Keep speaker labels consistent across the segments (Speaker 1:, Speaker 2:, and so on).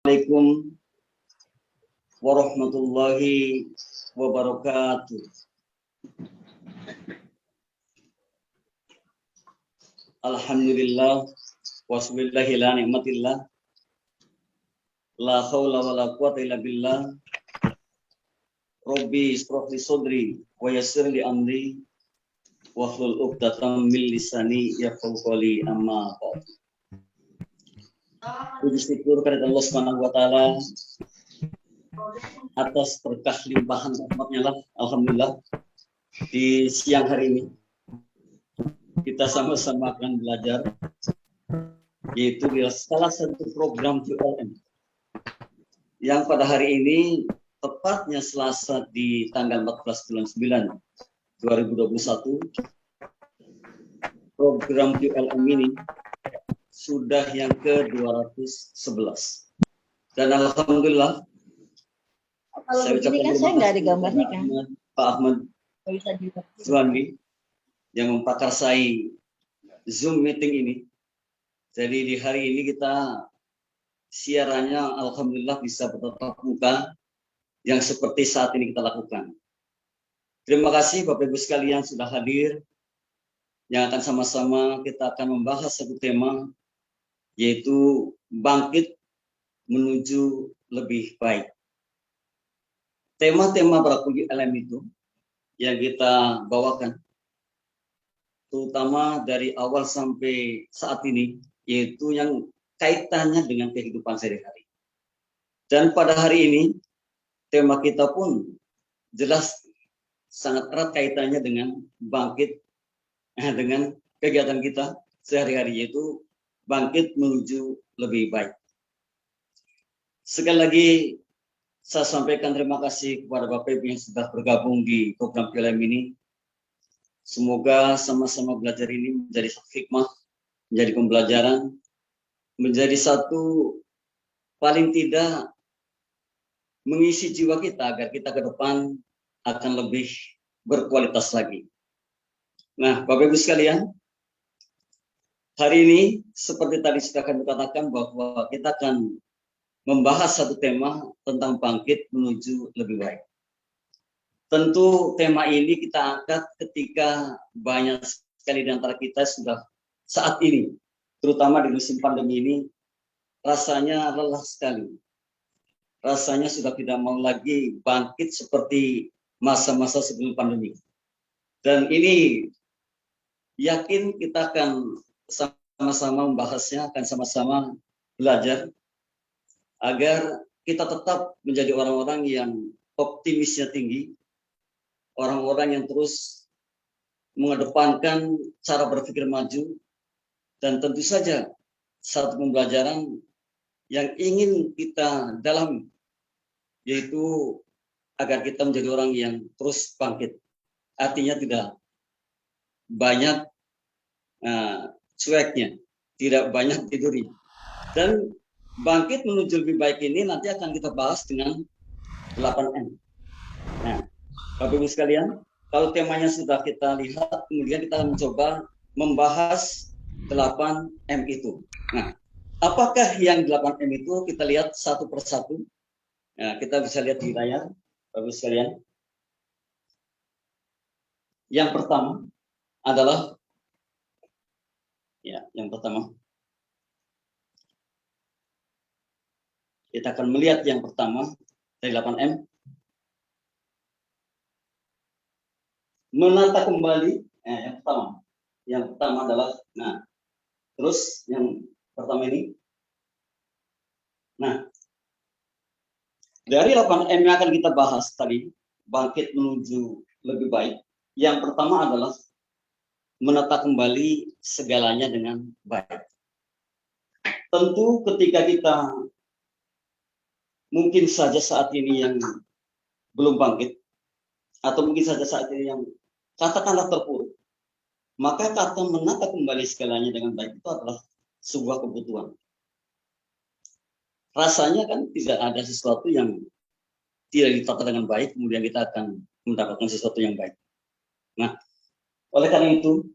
Speaker 1: Assalamualaikum warahmatullahi wabarakatuh. Alhamdulillah wasbillahi la ni'matillah la haula wala quwata illa billah. Rabbi ishrah li sadri wa yassir li amri wahlul 'uqdatam min lisani yafqahu qawli, amma ba'd. Puji syukur kepada Allah Subhanahu wa taala atas berkah limpahan rahmatnya lah, alhamdulillah, di siang hari ini kita sama-sama akan belajar, yaitu di salah satu program QLM yang pada hari ini tepatnya Selasa di tanggal 14 bulan 9 2021, program QLM ini sudah yang ke-211. Dan alhamdulillah, saya ucapkan
Speaker 2: kan saya nggak ada gambarnya kan,
Speaker 1: Pak Ahmad Suwandi yang memprakarsai Zoom meeting ini. Jadi di hari ini kita siarannya alhamdulillah bisa bertatap muka yang seperti saat ini kita lakukan. Terima kasih Bapak Ibu sekalian sudah hadir, yang akan sama-sama kita akan membahas satu tema, yaitu bangkit menuju lebih baik. Tema-tema berakui alam itu yang kita bawakan, terutama dari awal sampai saat ini, yaitu yang kaitannya dengan kehidupan sehari-hari. Dan pada hari ini, tema kita pun jelas sangat erat kaitannya dengan bangkit, dengan kegiatan kita sehari-hari, yaitu bangkit menuju lebih baik. Sekali lagi saya sampaikan terima kasih kepada Bapak Ibu yang sudah bergabung di program PLM ini. Semoga sama-sama belajar ini menjadi satu hikmah, menjadi pembelajaran, menjadi satu paling tidak mengisi jiwa kita agar kita ke depan akan lebih berkualitas lagi. Nah, Bapak Ibu sekalian, hari ini seperti tadi sudah kami katakan bahwa kita akan membahas satu tema tentang bangkit menuju lebih baik. Tentu tema ini kita angkat ketika banyak sekali di antara kita sudah saat ini, terutama di musim pandemi ini, rasanya lelah sekali. Rasanya sudah tidak mau lagi bangkit seperti masa-masa sebelum pandemi. Dan ini yakin kita akan sama-sama membahasnya, akan sama-sama belajar agar kita tetap menjadi orang-orang yang optimisnya tinggi, orang-orang yang terus mengedepankan cara berpikir maju, dan tentu saja satu pembelajaran yang ingin kita dalami, yaitu agar kita menjadi orang yang terus bangkit. Artinya tidak banyak cueknya, tidak banyak tidurnya. Dan bangkit menuju lebih baik ini nanti akan kita bahas dengan 8M. Nah, Bapak Ibu sekalian, kalau temanya sudah kita lihat, kemudian kita akan mencoba membahas 8M itu. Nah, apakah yang 8M itu? Kita lihat satu persatu. Nah, kita bisa lihat di layar, Bapak Ibu sekalian. Yang pertama adalah, yang pertama, kita akan melihat yang pertama dari 8M. Menata kembali, yang pertama adalah, terus yang pertama ini. Nah, dari 8M yang akan kita bahas tadi, bangkit menuju lebih baik. Yang pertama adalah menata kembali segalanya dengan baik. Tentu ketika kita mungkin saja saat ini yang belum bangkit, atau mungkin saja saat ini yang katakanlah terpuruk, maka kata menata kembali segalanya dengan baik itu adalah sebuah kebutuhan. Rasanya kan tidak ada sesuatu yang tidak ditata dengan baik, kemudian kita akan mendapatkan sesuatu yang baik. Nah, oleh karena itu,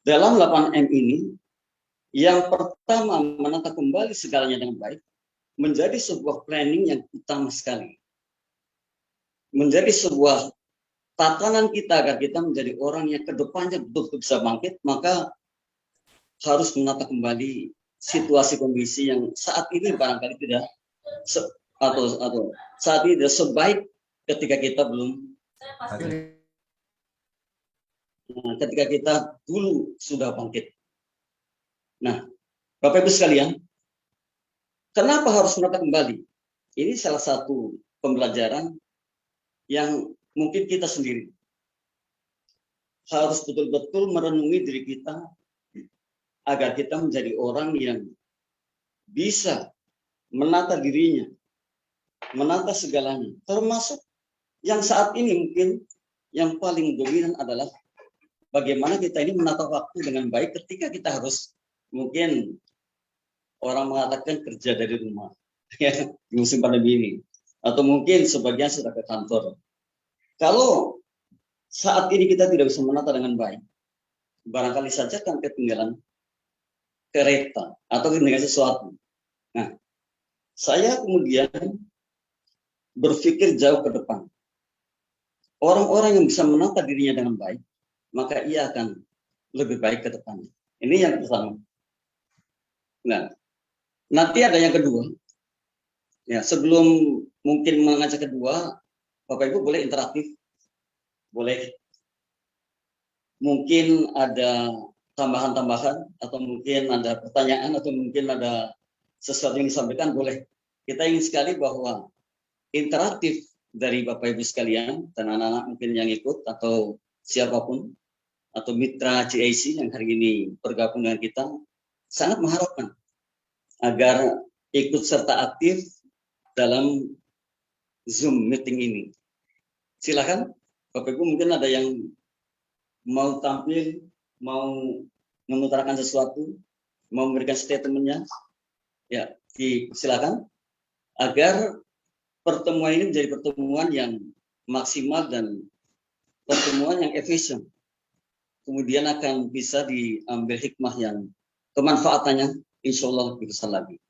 Speaker 1: dalam 8M ini, yang pertama menata kembali segalanya dengan baik, menjadi sebuah planning yang utama sekali. Menjadi sebuah tatanan kita agar kita menjadi orang yang kedepannya betul-betul bisa bangkit, maka harus menata kembali situasi kondisi yang saat ini barangkali tidak atau saat ini tidak sebaik ketika kita belum ketika kita dulu sudah bangkit. Nah, Bapak Ibu sekalian, kenapa harus menata kembali? Ini salah satu pembelajaran yang mungkin kita sendiri harus betul-betul merenungi diri kita agar kita menjadi orang yang bisa menata dirinya, menata segalanya, termasuk yang saat ini mungkin yang paling dominan adalah bagaimana kita ini menata waktu dengan baik ketika kita harus, mungkin orang mengatakan kerja dari rumah ya, di musim pandemi ini, atau mungkin sebagian sudah ke kantor. Kalau saat ini kita tidak bisa menata dengan baik, barangkali saja kan ketinggalan kereta atau ketinggalan sesuatu. Nah, saya kemudian berpikir jauh ke depan. Orang-orang yang bisa menata dirinya dengan baik, maka ia akan lebih baik ke depan. Ini yang pertama. Nah, nanti ada yang kedua. Ya, sebelum mungkin mengajak kedua, Bapak Ibu boleh interaktif, boleh mungkin ada tambahan-tambahan, atau mungkin ada pertanyaan, atau mungkin ada sesuatu yang disampaikan, boleh. Kita ingin sekali bahwa interaktif dari Bapak Ibu sekalian dan anak-anak mungkin yang ikut atau siapapun atau mitra GAC yang hari ini bergabung dengan kita, sangat mengharapkan agar ikut serta aktif dalam Zoom meeting ini. Silakan Bapak Ibu, mungkin ada yang mau tampil, mau mengutarakan sesuatu, mau memberikan statementnya, ya silakan, agar pertemuan ini menjadi pertemuan yang maksimal dan pertemuan yang efisien. Kemudian akan bisa diambil hikmah yang kemanfaatannya insya Allah lebih besar lagi.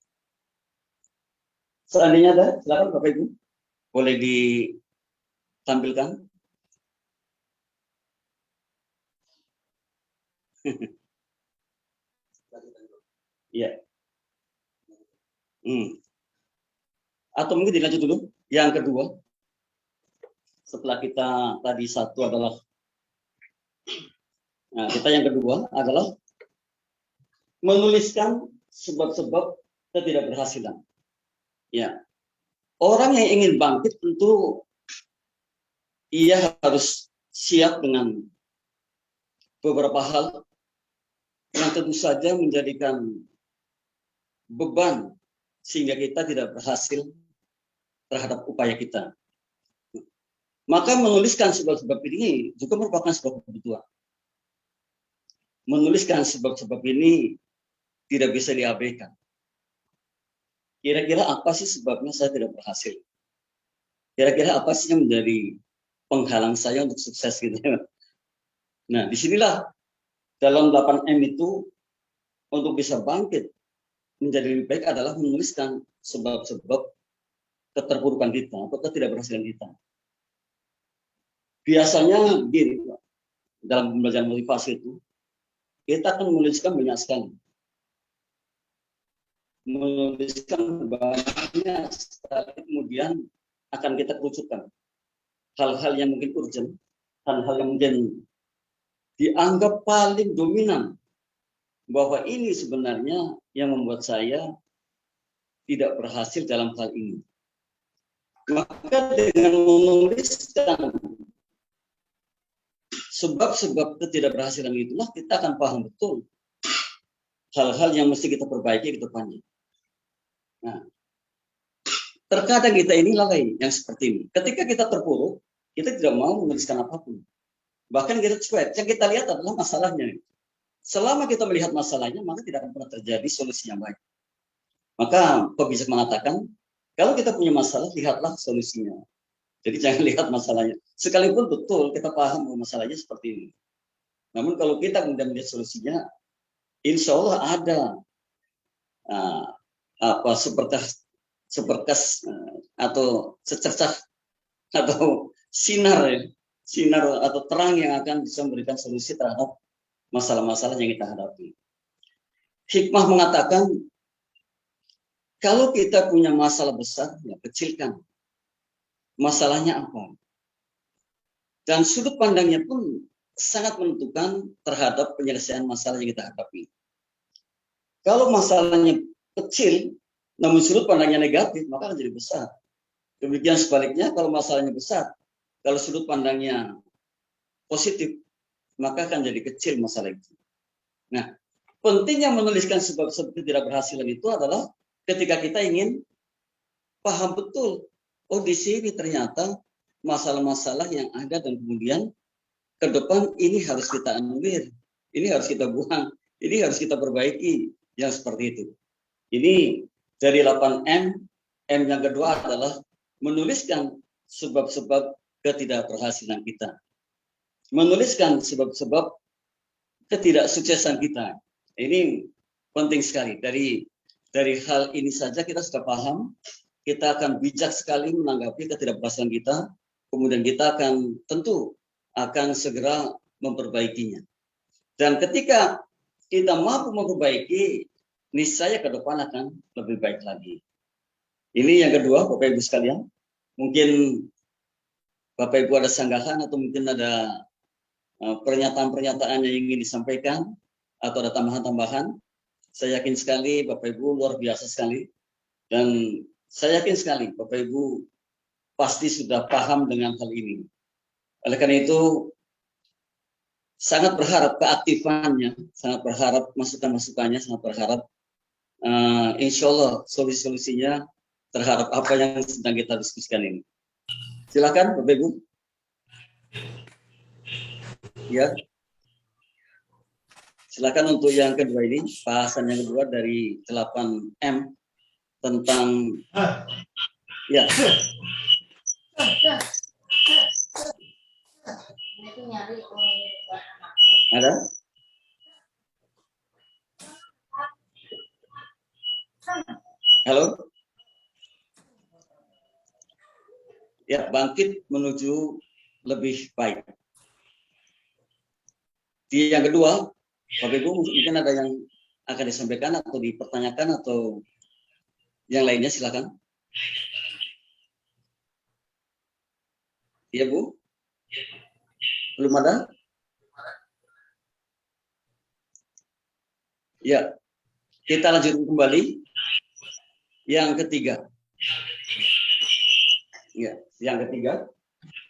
Speaker 1: Seandainya ada, silakan Bapak Ibu, boleh ditampilkan. Iya. Atau mungkin dilanjut dulu. Yang kedua, setelah kita tadi satu adalah, nah kita yang kedua adalah menuliskan sebab-sebab ketidakberhasilan. Ya, orang yang ingin bangkit tentu ia harus siap dengan beberapa hal yang tentu saja menjadikan beban sehingga kita tidak berhasil terhadap upaya kita. Maka menuliskan sebab-sebab ini juga merupakan sebuah kebutuhan. Menuliskan sebab-sebab ini tidak bisa diabaikan. Kira-kira apa sih sebabnya saya tidak berhasil? Kira-kira apa sih yang menjadi penghalang saya untuk sukses gitu? Nah, disinilah dalam 8M itu untuk bisa bangkit menjadi lebih baik adalah menuliskan sebab-sebab keterpurukan kita atau ketidakberhasilan kita. Biasanya begini, dalam pembelajaran motivasi itu, kita akan menuliskan banyak sekali. Menuliskan banyak sekali, kemudian akan kita kerucutkan. Hal-hal yang mungkin urgent, hal-hal yang mungkin dianggap paling dominan, bahwa ini sebenarnya yang membuat saya tidak berhasil dalam hal ini. Maka dengan menuliskan sebab-sebab ketidakberhasilan itulah kita akan paham betul hal-hal yang mesti kita perbaiki ke depannya. Nah, terkadang kita ini lalai yang seperti ini. Ketika kita terpuruk, kita tidak mau menuliskan apapun. Bahkan kita cuek. Yang kita lihat adalah masalahnya. Selama kita melihat masalahnya, maka tidak akan pernah terjadi solusi yang baik. Maka pebisik mengatakan, kalau kita punya masalah, lihatlah solusinya. Jadi jangan lihat masalahnya. Sekalipun betul kita paham bahwa masalahnya seperti ini. Namun kalau kita kemudian melihat solusinya, insya Allah ada seperti seberkas atau secercah atau sinar ya, sinar atau terang yang akan bisa memberikan solusi terhadap masalah-masalah yang kita hadapi. Hikmah mengatakan kalau kita punya masalah besar, ya kecilkan. Masalahnya apa? Dan sudut pandangnya pun sangat menentukan terhadap penyelesaian masalah yang kita hadapi. Kalau masalahnya kecil, namun sudut pandangnya negatif, maka akan jadi besar. Demikian sebaliknya, kalau masalahnya besar, kalau sudut pandangnya positif, maka akan jadi kecil masalah itu. Nah, pentingnya menuliskan sebab-sebab ketidakberhasilan itu adalah ketika kita ingin paham betul, oh di sini ternyata masalah-masalah yang ada dan kemudian ke depan ini harus kita anulir, ini harus kita buang, ini harus kita perbaiki, yang seperti itu. Ini dari 8M, M yang kedua adalah menuliskan sebab-sebab ketidakberhasilan kita. Menuliskan sebab-sebab ketidaksuksesan kita. Ini penting sekali. Dari hal ini saja kita sudah paham, kita akan bijak sekali menanggapi ketidakberhasilan kita, kemudian kita akan tentu akan segera memperbaikinya. Dan ketika kita mampu memperbaiki, niscaya ke depan akan lebih baik lagi. Ini yang kedua, Bapak Ibu sekalian. Mungkin Bapak Ibu ada sanggahan atau mungkin ada pernyataan-pernyataan yang ingin disampaikan atau ada tambahan-tambahan. Saya yakin sekali Bapak Ibu luar biasa sekali. Dan saya yakin sekali Bapak Ibu pasti sudah paham dengan hal ini. Oleh karena itu, sangat berharap keaktifannya, sangat berharap masukan-masukannya, sangat berharap insya Allah solusi-solusinya terhadap apa yang sedang kita diskusikan ini. Silakan Bapak Ibu. Ya. Silakan untuk yang kedua ini, bahasan yang kedua dari 8M tentang ya. Ada? Halo? Ya, bangkit menuju lebih baik. Di yang kedua, Bapak Ibu mungkin ada yang akan disampaikan atau dipertanyakan atau yang lainnya, silakan. Iya Bu? Belum ada? Ya, kita lanjutkan kembali. Yang ketiga. Ya, yang ketiga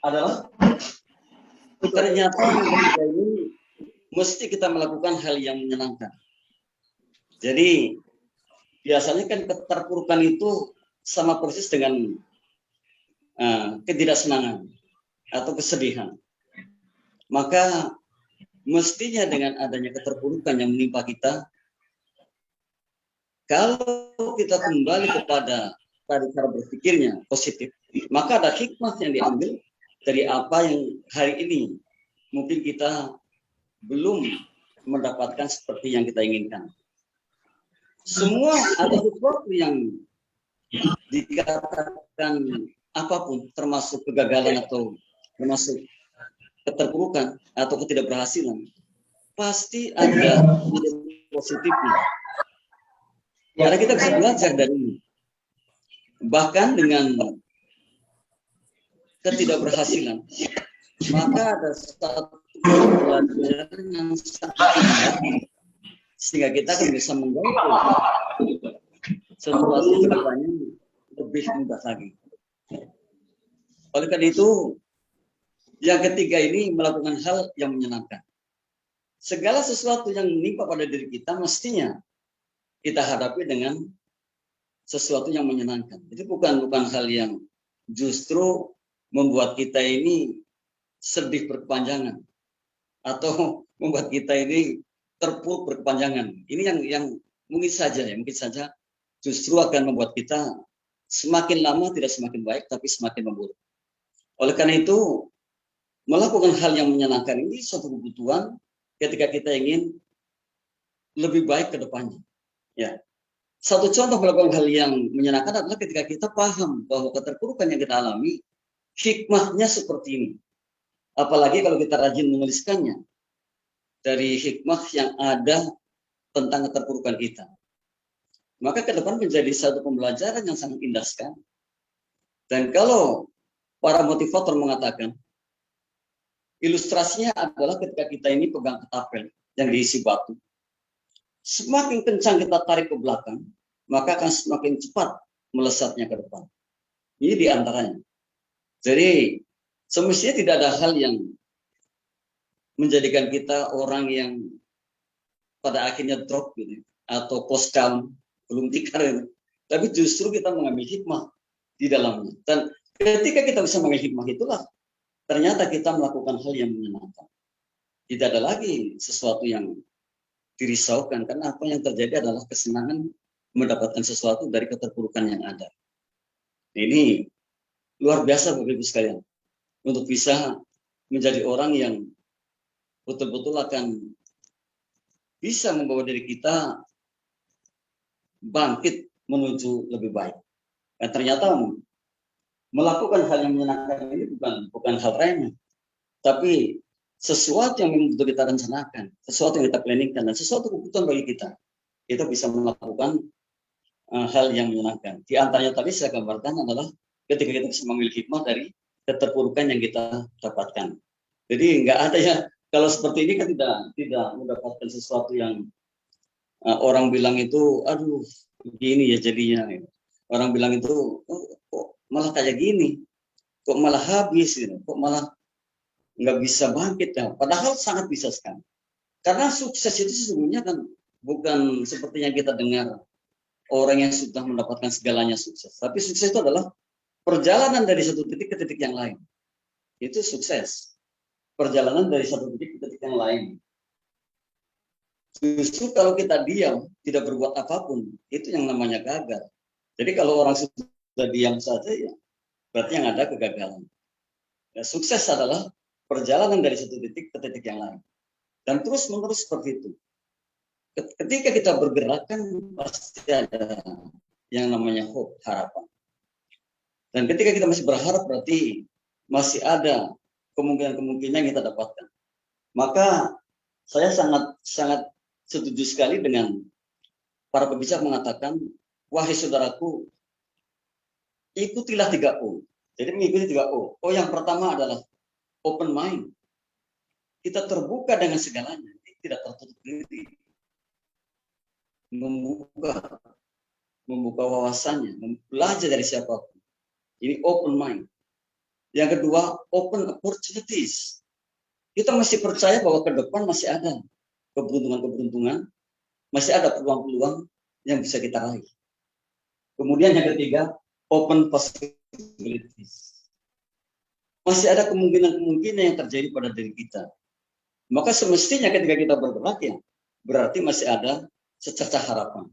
Speaker 1: adalah ternyata ini mesti kita melakukan hal yang menyenangkan. Jadi biasanya kan keterpurukan itu sama persis dengan ketidaksenangan atau kesedihan. Maka mestinya dengan adanya keterpurukan yang menimpa kita, kalau kita kembali kepada cara berpikirnya positif, maka ada hikmah yang diambil dari apa yang hari ini mungkin kita belum mendapatkan seperti yang kita inginkan. Semua ada sesuatu yang dikatakan apapun, termasuk kegagalan atau termasuk keterpurukan atau ketidakberhasilan, pasti ada positifnya. Karena kita bisa belajar dari ini. Bahkan dengan ketidakberhasilan, maka ada satu pelajaran yang sangat indah, sehingga kita akan bisa menggapai situasi kedepannya lebih mudah lagi. Oleh karena itu, yang ketiga ini melakukan hal yang menyenangkan. Segala sesuatu yang menimpa pada diri kita mestinya kita hadapi dengan sesuatu yang menyenangkan. Jadi bukan hal yang justru membuat kita ini sedih berkepanjangan atau membuat kita ini terpuruk berkepanjangan. Ini yang mungkin saja justru akan membuat kita semakin lama tidak semakin baik tapi semakin memburuk. Oleh karena itu, melakukan hal yang menyenangkan ini suatu kebutuhan ketika kita ingin lebih baik ke depannya. Ya. Satu contoh melakukan hal yang menyenangkan adalah ketika kita paham bahwa keterpurukan yang kita alami, hikmahnya seperti ini. Apalagi kalau kita rajin menuliskannya dari hikmah yang ada tentang keterpurukan kita. Maka ke depan menjadi satu pembelajaran yang sangat indah sekali. Dan kalau para motivator mengatakan, ilustrasinya adalah ketika kita ini pegang ketapel yang diisi batu. Semakin kencang kita tarik ke belakang, maka akan semakin cepat melesatnya ke depan. Ini diantaranya. Jadi semestinya tidak ada hal yang menjadikan kita orang yang pada akhirnya drop gitu, atau post down, belum tikar itu. Tapi justru kita mengambil hikmah di dalamnya. Dan ketika kita bisa mengambil hikmah itulah, ternyata kita melakukan hal yang menyenangkan. Tidak ada lagi sesuatu yang dirisaukan, karena apa yang terjadi adalah kesenangan mendapatkan sesuatu dari keterpurukan yang ada. Ini luar biasa Bapak Ibu sekalian, untuk bisa menjadi orang yang betul-betul akan bisa membawa diri kita bangkit menuju lebih baik. Dan ternyata melakukan hal yang menyenangkan ini bukan hal remeh, tapi sesuatu yang memang betul kita rencanakan, sesuatu yang kita planningkan, dan sesuatu kebutuhan bagi kita, kita bisa melakukan hal yang menyenangkan. Di antaranya tadi saya gambarkan adalah ketika kita bisa mengambil hikmah dari keterpurukan yang kita dapatkan. Jadi nggak ada ya, kalau seperti ini kan tidak mendapatkan sesuatu yang orang bilang itu, aduh begini ya jadinya. Orang bilang itu, oh, kok malah kayak gini, kok malah habis, gitu. Kok malah nggak bisa bangkit ya. Padahal sangat bisa sekali. Karena sukses itu sesungguhnya kan bukan seperti yang kita dengar orang yang sudah mendapatkan segalanya sukses. Tapi sukses itu adalah perjalanan dari satu titik ke titik yang lain. Itu sukses. Perjalanan dari satu titik ke titik yang lain. Justru kalau kita diam, tidak berbuat apapun, itu yang namanya gagal. Jadi kalau orang sudah diam saja, ya berarti yang ada kegagalan. Ya, sukses adalah perjalanan dari satu titik ke titik yang lain. Dan terus-menerus seperti itu. Ketika kita bergerak kan pasti ada yang namanya hope, harapan. Dan ketika kita masih berharap berarti masih ada kemungkinan-kemungkinan yang kita dapatkan. Maka saya sangat setuju sekali dengan para pembicara mengatakan, wahai saudaraku, ikutilah 3O. Jadi mengikuti 3O. O yang pertama adalah open mind. Kita terbuka dengan segalanya, tidak tertutup diri. Membuka wawasannya, belajar dari siapapun. Ini open mind. Yang kedua, open opportunities. Kita masih percaya bahwa ke depan masih ada keberuntungan-keberuntungan, masih ada peluang-peluang yang bisa kita raih. Kemudian yang ketiga, open possibilities. Masih ada kemungkinan-kemungkinan yang terjadi pada diri kita. Maka semestinya ketika kita bergerak ya, berarti masih ada secercah harapan.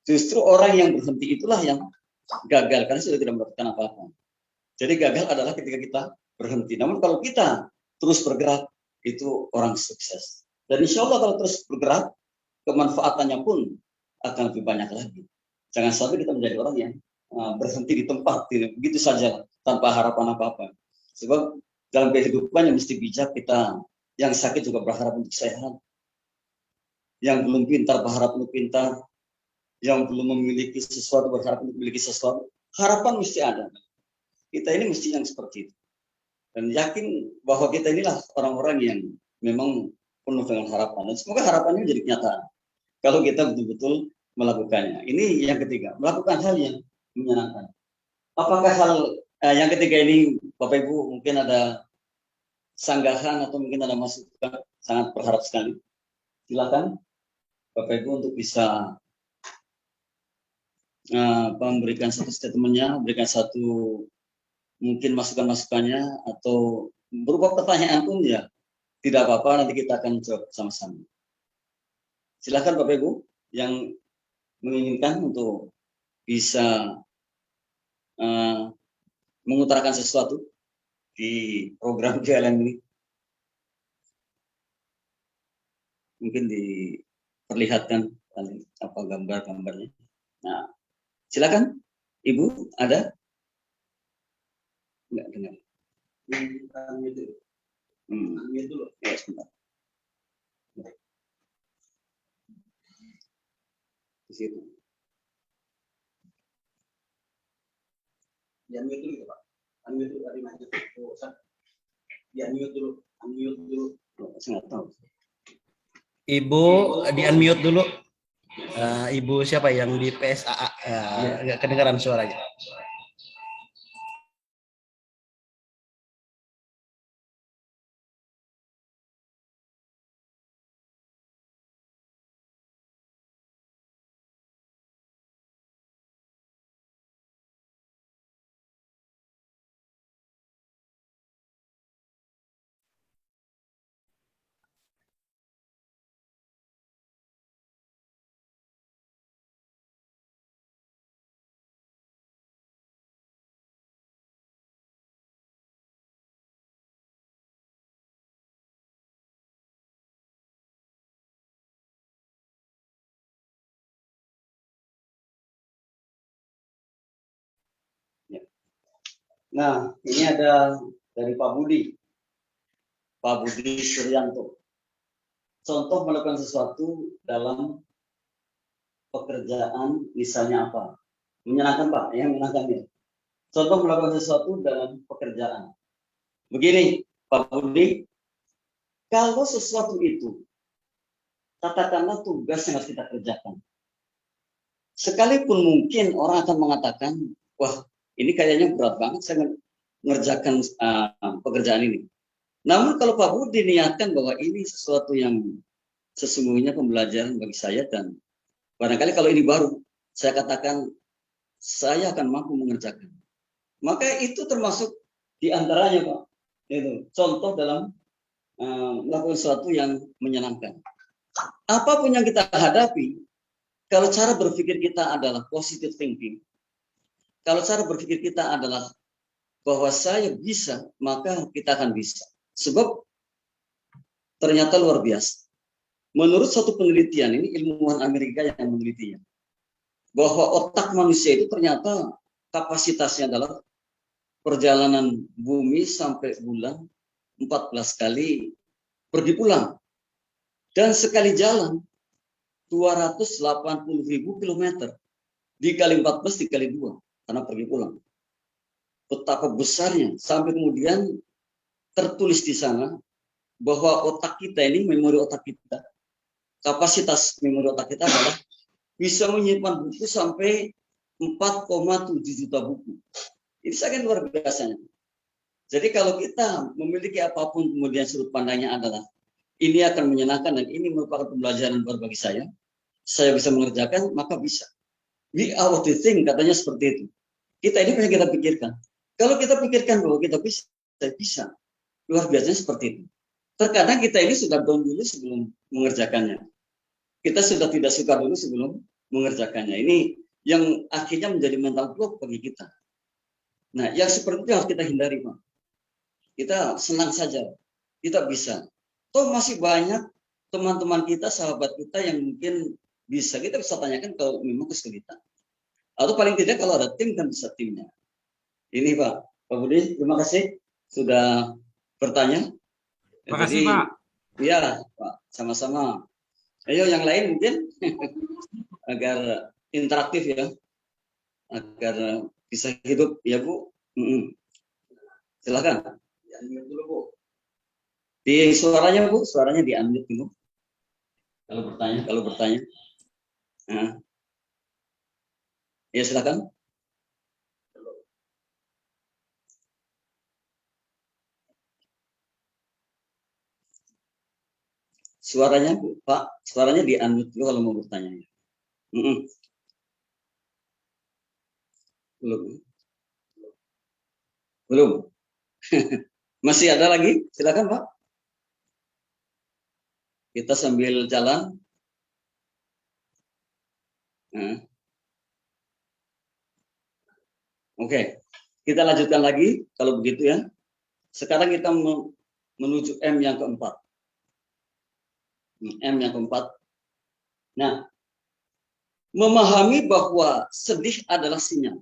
Speaker 1: Justru orang yang berhenti itulah yang gagal, karena sudah tidak mendapatkan apa-apa. Jadi gagal adalah ketika kita berhenti. Namun kalau kita terus bergerak, itu orang sukses. Dan insya Allah kalau terus bergerak, kemanfaatannya pun akan lebih banyak lagi. Jangan sampai kita menjadi orang yang berhenti di tempat, begitu saja, tanpa harapan apa-apa. Sebab dalam kehidupan yang mesti bijak, kita yang sakit juga berharap untuk sehat. Yang belum pintar berharap untuk pintar. Yang belum memiliki sesuatu berharap untuk memiliki sesuatu. Harapan mesti ada. Kita ini mesti yang seperti itu. Dan yakin bahwa kita inilah orang-orang yang memang penuh dengan harapan. Dan semoga harapannya menjadi kenyataan. Kalau kita betul-betul melakukannya. Ini yang ketiga. Melakukan hal yang menyenangkan. Apakah hal yang ketiga ini, Bapak Ibu, mungkin ada sanggahan atau mungkin ada masukan? Sangat berharap sekali. Silakan Bapak Ibu untuk bisa memberikan satu statementnya, memberikan satu mungkin masukan-masukannya, atau berupa pertanyaan pun ya tidak apa-apa, nanti kita akan jawab sama-sama. Silakan Bapak Ibu yang menginginkan untuk bisa mengutarakan sesuatu di program JLM ini. Mungkin diperlihatkan apa gambar-gambarnya. Nah, silakan, Ibu, ada? Enggak dengar. Unmute dulu. Ya, sebentar. Di situ. Di-unmute dulu, Pak. Unmute dulu tadi maju. Di-unmute dulu. Unmute dulu. Saya nggak tahu.
Speaker 2: Ibu di-unmute dulu. Ibu siapa yang di PSAA? Nggak kedengaran suaranya.
Speaker 1: Nah, ini ada dari Pak Budi Suryanto. Contoh melakukan sesuatu dalam pekerjaan, misalnya apa? Menyenangkan, Pak, ya, menyenangkan ya. Contoh melakukan sesuatu dalam pekerjaan. Begini, Pak Budi, kalau sesuatu itu, katakanlah tugas yang harus kita kerjakan. Sekalipun mungkin orang akan mengatakan, wah, ini kayaknya berat banget saya mengerjakan pekerjaan ini. Namun kalau Pak Budi niatkan bahwa ini sesuatu yang sesungguhnya pembelajaran bagi saya, dan barangkali kalau ini baru, saya katakan saya akan mampu mengerjakan. Maka itu termasuk diantaranya, Pak. Itu contoh dalam melakukan sesuatu yang menyenangkan. Apapun yang kita hadapi, kalau cara berpikir kita adalah positive thinking, kalau cara berpikir kita adalah bahwa saya bisa, maka kita akan bisa. Sebab ternyata luar biasa. Menurut satu penelitian, ini ilmuwan Amerika yang menelitinya, bahwa otak manusia itu ternyata kapasitasnya adalah perjalanan bumi sampai bulan 14 kali pergi pulang. Dan sekali jalan 280.000 kilometer dikali 14 dikali 2 karena pergi pulang. Betapa besarnya, sampai kemudian tertulis di sana bahwa otak kita ini, memori otak kita, kapasitas memori otak kita adalah bisa menyimpan buku sampai 4,7 juta buku. Ini sangat luar biasanya. Jadi kalau kita memiliki apapun, kemudian sudut pandangnya adalah ini akan menyenangkan dan ini merupakan pembelajaran baru bagi saya bisa mengerjakan, maka bisa. We are what we think, katanya seperti itu. Kita ini yang kita pikirkan. Kalau kita pikirkan bahwa kita bisa, luar biasanya seperti itu. Terkadang kita ini sudah down dulu sebelum mengerjakannya. Kita sudah tidak suka dulu sebelum mengerjakannya. Ini yang akhirnya menjadi mental block bagi kita. Nah, yang seperti itu harus kita hindari, Pak. Kita senang saja, kita bisa. Toh masih banyak teman-teman kita, sahabat kita yang mungkin bisa. Kita bisa tanyakan kalau memang kesulitan. Atau paling tidak kalau ada tim kan bisa timnya. Ini Pak Budi, terima kasih sudah bertanya.
Speaker 3: Terima kasih, Pak.
Speaker 1: Ya, Pak, sama-sama. Ayo yang lain mungkin agar interaktif ya, agar bisa hidup ya Bu. Silakan. Di-unmute dulu Bu. Di suaranya Bu, suaranya di-unmute dulu. Kalau bertanya. Nah. Ya silakan. Suaranya Bu, Pak, suaranya di-unmute dulu kalau mau bertanya. Belum. Masih ada lagi? Silakan Pak. Kita sambil jalan. Nah. Oke, kita lanjutkan lagi kalau begitu ya. Sekarang kita menuju M yang keempat. M yang keempat. Nah, memahami bahwa sedih adalah sinyal.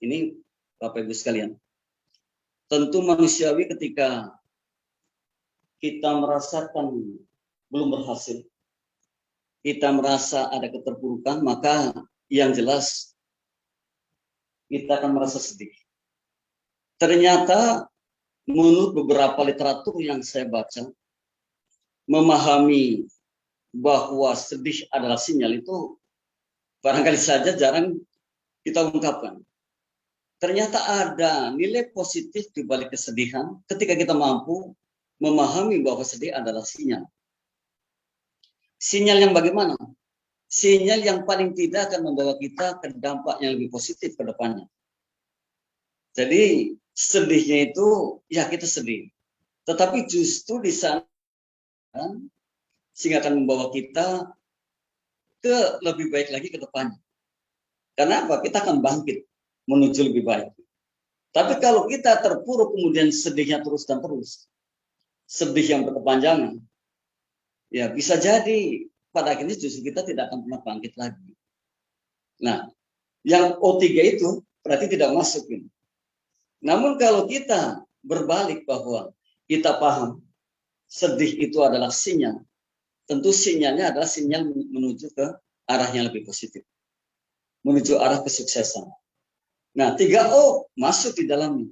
Speaker 1: Ini Bapak Ibu sekalian, tentu manusiawi ketika kita merasakan belum berhasil, kita merasa ada keterpurukan, maka yang jelas kita akan merasa sedih. Ternyata menurut beberapa literatur yang saya baca, memahami bahwa sedih adalah sinyal itu barangkali saja jarang kita ungkapkan. Ternyata ada nilai positif di balik kesedihan ketika kita mampu memahami bahwa sedih adalah sinyal. Sinyal yang bagaimana? Sinyal yang paling tidak akan membawa kita ke dampak yang lebih positif ke depannya. Jadi sedihnya itu ya kita sedih. Tetapi justru di sana sehingga akan membawa kita ke lebih baik lagi ke depannya. Karena apa? Kita akan bangkit menuju lebih baik. Tapi kalau kita terpuruk kemudian sedihnya terus dan terus, sedih yang berkepanjangan, ya bisa jadi pada akhirnya justru kita tidak akan pernah bangkit lagi. Nah, yang O3 itu berarti tidak masuk ini. Namun kalau kita berbalik bahwa kita paham sedih itu adalah sinyal, tentu sinyalnya adalah sinyal menuju ke arah yang lebih positif, menuju arah kesuksesan. Nah, 3O masuk di dalamnya.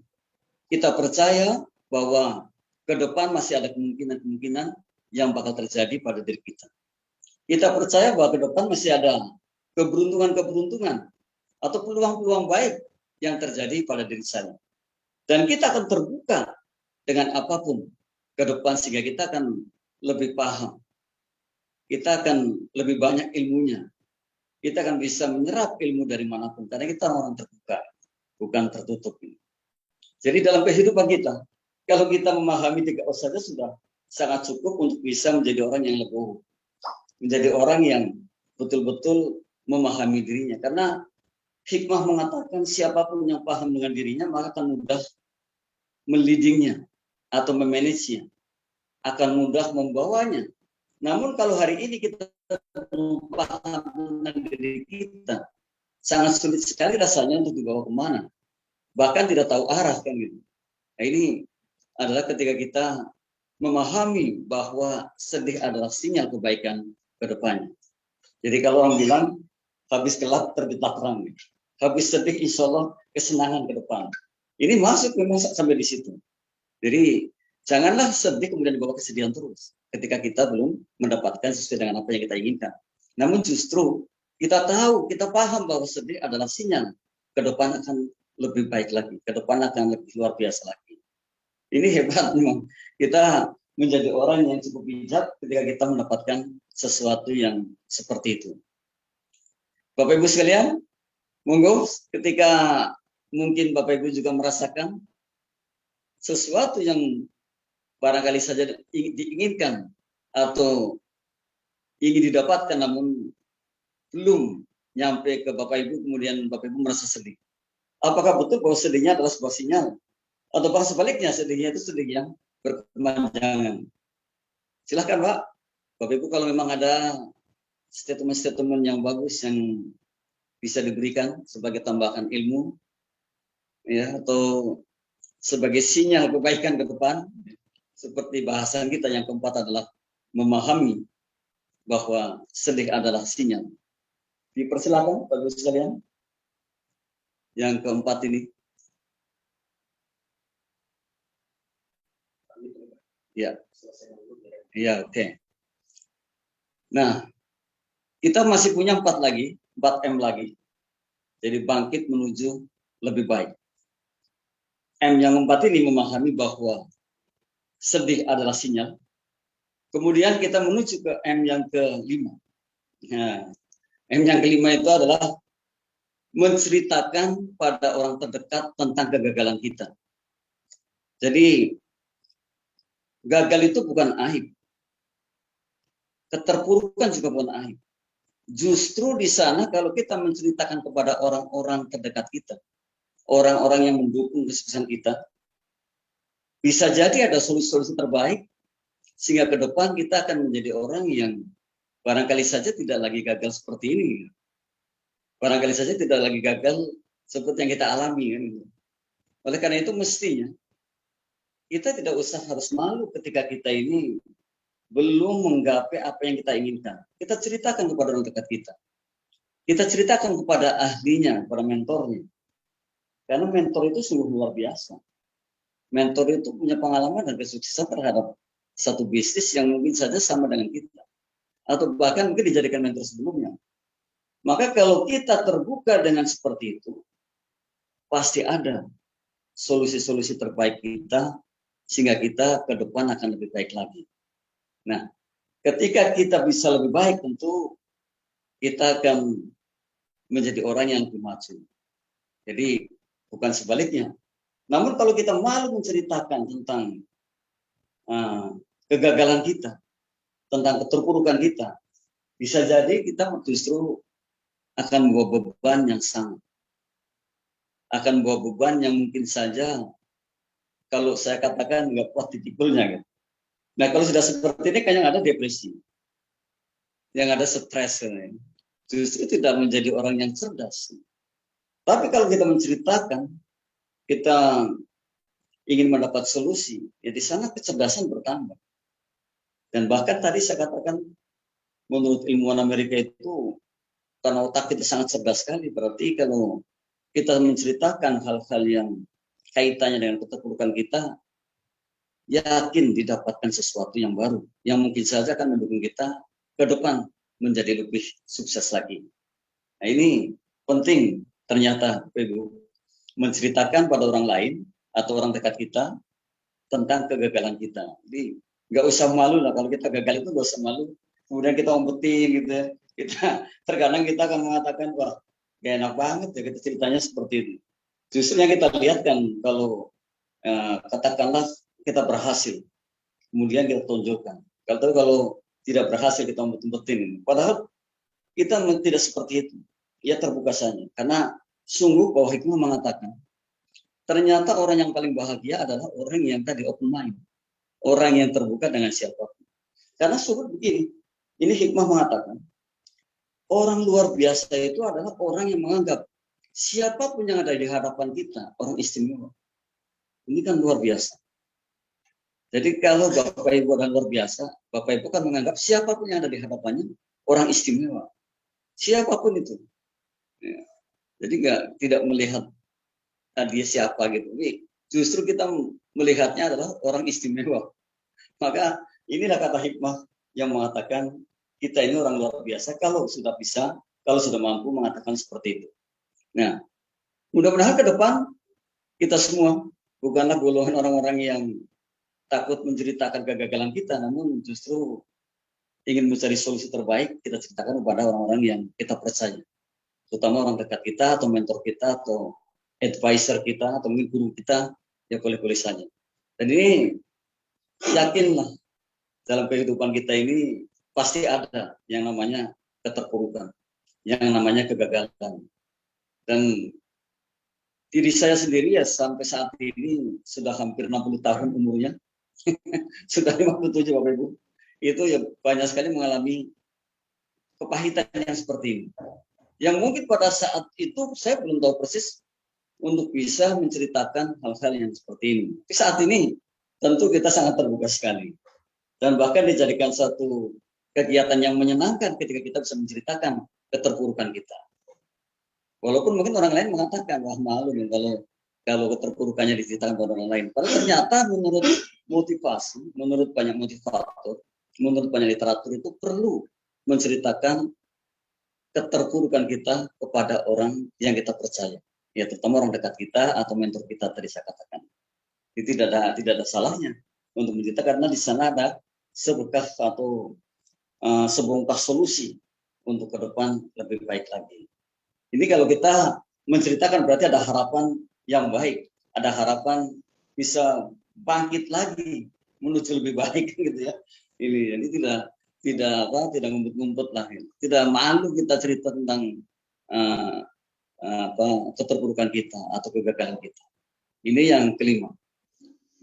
Speaker 1: Kita percaya bahwa ke depan masih ada kemungkinan-kemungkinan yang bakal terjadi pada diri kita. Kita percaya bahwa ke depan masih ada keberuntungan-keberuntungan atau peluang-peluang baik yang terjadi pada diri saya. Dan kita akan terbuka dengan apapun ke depan sehingga kita akan lebih paham. Kita akan lebih banyak ilmunya. Kita akan bisa menyerap ilmu dari manapun karena kita orang terbuka, bukan tertutup. Jadi dalam kehidupan kita, kalau kita memahami 3O saja sudah sangat cukup untuk bisa menjadi orang yang legowo, menjadi orang yang betul-betul memahami dirinya. Karena hikmah mengatakan siapapun yang paham dengan dirinya maka akan mudah melidingnya atau memanagenya, akan mudah membawanya. Namun kalau hari ini kita belum paham tentang diri kita, sangat sulit sekali rasanya untuk dibawa kemana. Bahkan tidak tahu arah kan gitu. Nah, ini adalah ketika kita memahami bahwa sedih adalah sinyal kebaikan ke depannya. Jadi kalau orang bilang habis gelap terbitlah terang, habis sedih insya Allah kesenangan ke depan. Ini masuk memang sampai di situ. Jadi janganlah sedih kemudian dibawa kesedihan terus ketika kita belum mendapatkan sesuai dengan apa yang kita inginkan. Namun justru kita tahu, kita paham bahwa sedih adalah sinyal ke depan akan lebih baik lagi, ke depan akan lebih luar biasa lagi. Ini hebat memang. Kita menjadi orang yang cukup bijak ketika kita mendapatkan sesuatu yang seperti itu. Bapak Ibu sekalian, monggo ketika mungkin Bapak Ibu juga merasakan sesuatu yang barangkali saja diinginkan atau ingin didapatkan namun belum nyampe ke Bapak Ibu, kemudian Bapak Ibu merasa sedih. Apakah betul bahwa sedihnya adalah sebuah sinyal? Atau bahkan sebaliknya sedihnya itu sedih yang berkepanjangan? Silahkan Pak, Bapak Ibu kalau memang ada statement-statement yang bagus yang bisa diberikan sebagai tambahan ilmu, ya, atau sebagai sinyal kebaikan ke depan, seperti bahasan kita yang keempat adalah memahami bahwa sedih adalah sinyal. Dipersilakan Bapak Ibu sekalian. Yang keempat ini. Ya. Ya, oke. Nah, kita masih punya 4 lagi, 4M lagi. Jadi bangkit menuju lebih baik. M yang keempat ini memahami bahwa sedih adalah sinyal. Kemudian kita menuju ke M yang kelima. Nah, M yang kelima itu adalah menceritakan pada orang terdekat tentang kegagalan kita. Jadi gagal itu bukan aib. Keterpurukan juga bukan aib. Justru di sana kalau kita menceritakan kepada orang-orang terdekat kita, orang-orang yang mendukung kesuksesan kita, bisa jadi ada solusi-solusi terbaik sehingga ke depan kita akan menjadi orang yang barangkali saja tidak lagi gagal seperti ini. barangkali saja tidak lagi gagal seperti yang kita alami kan. Oleh karena itu mestinya kita tidak usah harus malu ketika kita ini belum menggapai apa yang kita inginkan. Kita ceritakan kepada orang dekat kita. Kita ceritakan kepada ahlinya, kepada mentornya. Karena mentor itu sungguh luar biasa. Mentor itu punya pengalaman dan kesuksesan terhadap satu bisnis yang mungkin saja sama dengan kita. Atau bahkan mungkin dijadikan mentor sebelumnya. Maka kalau kita terbuka dengan seperti itu, pasti ada solusi-solusi terbaik kita, sehingga kita ke depan akan lebih baik lagi. Nah, ketika kita bisa lebih baik, tentu kita akan menjadi orang yang lebih maju. Jadi bukan sebaliknya. Namun kalau kita malu menceritakan tentang kegagalan kita, tentang keterpurukan kita, bisa jadi kita justru akan membawa beban yang sangat. Akan membawa beban yang mungkin saja, kalau saya katakan nggak kuat tipikalnya. Kan? Nah kalau sudah seperti ini, kayaknya ada depresi. Yang ada stres. Kan? Justru tidak menjadi orang yang cerdas. Tapi kalau kita menceritakan, kita ingin mendapat solusi, ya di sana kecerdasan bertambah. Dan bahkan tadi saya katakan, menurut ilmuwan Amerika itu, karena otak kita sangat cerdas sekali, berarti kalau kita menceritakan hal-hal yang kaitannya dengan keterpurukan kita, yakin didapatkan sesuatu yang baru, yang mungkin saja akan mendukung kita ke depan menjadi lebih sukses lagi. Nah ini penting ternyata, Ibu, menceritakan pada orang lain atau orang dekat kita tentang kegagalan kita. Jadi nggak usah malu lah, kalau kita gagal itu nggak usah malu. Kemudian kita umpetin gitu ya. Terkadang kita akan mengatakan, wah gak enak banget ya kita ceritanya seperti itu. Justru yang kita lihat kan, kalau katakanlah kita berhasil, kemudian kita tunjukkan. Kalau tidak berhasil kita umpet-umpetin. Padahal kita tidak seperti itu. Ya terbuka saja. Karena sungguh bahwa hikmah mengatakan, ternyata orang yang paling bahagia adalah orang yang tadi open mind. Orang yang terbuka dengan siapapun. Karena sungguh begini, ini hikmah mengatakan, orang luar biasa itu adalah orang yang menganggap siapapun yang ada di hadapan kita, orang istimewa. Ini kan luar biasa. Jadi kalau Bapak Ibu adalah luar biasa, Bapak Ibu kan menganggap siapapun yang ada di hadapannya, orang istimewa. Siapapun itu. Ya. Jadi tidak melihat dia siapa gitu. Ini justru kita melihatnya adalah orang istimewa. Maka inilah kata hikmah yang mengatakan kita ini orang luar biasa kalau sudah bisa, kalau sudah mampu mengatakan seperti itu. Nah, mudah-mudahan ke depan kita semua bukanlah golongan orang-orang yang takut menceritakan kegagalan kita, namun justru ingin mencari solusi terbaik, kita ceritakan kepada orang-orang yang kita percaya. Terutama orang dekat kita, atau mentor kita, atau advisor kita, atau mungkin guru kita, ya boleh-boleh saja. Dan ini yakinlah, dalam kehidupan kita ini pasti ada yang namanya keterpurukan, yang namanya kegagalan. Dan diri saya sendiri ya sampai saat ini sudah hampir 60 tahun umurnya, sudah 57 Bapak Ibu, itu ya banyak sekali mengalami kepahitan yang seperti ini. Yang mungkin pada saat itu saya belum tahu persis untuk bisa menceritakan hal-hal yang seperti ini. Tapi saat ini tentu kita sangat terbuka sekali. Dan bahkan dijadikan satu kegiatan yang menyenangkan ketika kita bisa menceritakan keterpurukan kita. Walaupun mungkin orang lain mengatakan, wah malu nih kalau keterpurukannya diceritakan pada orang lain. Padahal ternyata menurut motivasi, menurut banyak motivator, menurut banyak literatur itu perlu menceritakan keterpurukan kita kepada orang yang kita percaya, ya terutama orang dekat kita atau mentor kita tadi saya katakan. Itu tidak ada salahnya untuk menceritakan, karena di sana ada seberkas atau sebongkah solusi untuk ke depan lebih baik lagi. Ini kalau kita menceritakan berarti ada harapan yang baik, ada harapan bisa bangkit lagi menuju lebih baik gitu ya. Ini tidak ngumpet-ngumpet lah, tidak malu kita cerita tentang keterpurukan kita atau kegagalan kita. Ini yang kelima.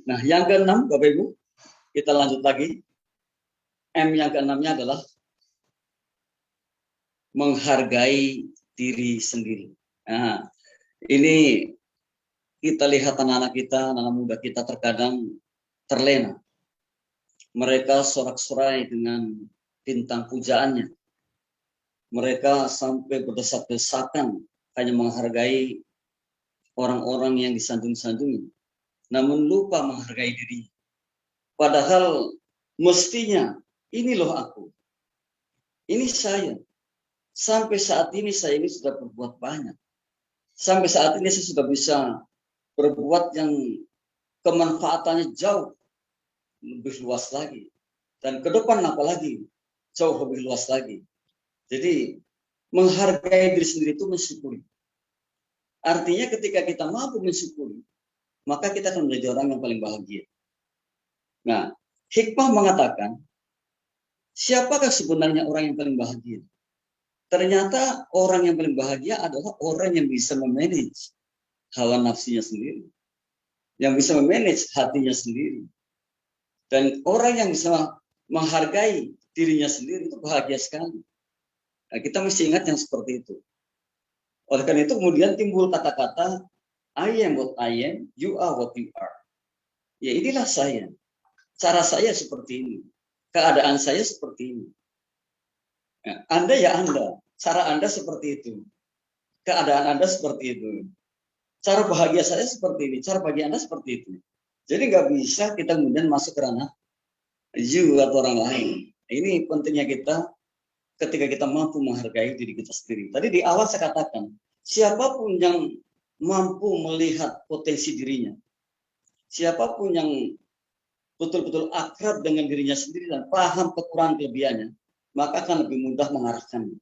Speaker 1: Nah, yang keenam, Bapak Ibu, kita lanjut lagi. M yang keenamnya adalah menghargai diri sendiri. Nah, ini kita lihat anak-anak kita, anak muda kita terkadang terlena. Mereka sorak-sorai dengan bintang pujaannya. Mereka sampai berdesak-desakan hanya menghargai orang-orang yang disanjung-sanjungi, namun lupa menghargai diri. Padahal mestinya, ini loh aku, ini saya. Sampai saat ini saya ini sudah berbuat banyak. Sampai saat ini saya sudah bisa berbuat yang kemanfaatannya jauh lebih luas lagi. Dan ke depan apalagi jauh lebih luas lagi. Jadi menghargai diri sendiri itu mensyukuri. Artinya ketika kita mampu mensyukuri, maka kita akan menjadi orang yang paling bahagia. Nah, hikmah mengatakan, siapakah sebenarnya orang yang paling bahagia? Ternyata orang yang paling bahagia adalah orang yang bisa memanage hawa nafsunya sendiri, yang bisa memanage hatinya sendiri. Dan orang yang bisa menghargai dirinya sendiri itu bahagia sekali. Nah, kita mesti ingat yang seperti itu. Oleh karena itu kemudian timbul kata-kata, I am what I am, you are what you are. Ya inilah saya. Cara saya seperti ini. Keadaan saya seperti ini. Nah, Anda ya Anda. Cara Anda seperti itu. Keadaan Anda seperti itu. Cara bahagia saya seperti ini. Cara bahagia Anda seperti itu. Jadi nggak bisa kita kemudian masuk ke ranah you atau orang lain. Ini pentingnya kita ketika kita mampu menghargai diri kita sendiri. Tadi di awal saya katakan, siapapun yang mampu melihat potensi dirinya, siapapun yang betul-betul akrab dengan dirinya sendiri dan paham kekurangan kelebihannya, maka akan lebih mudah mengarahkannya.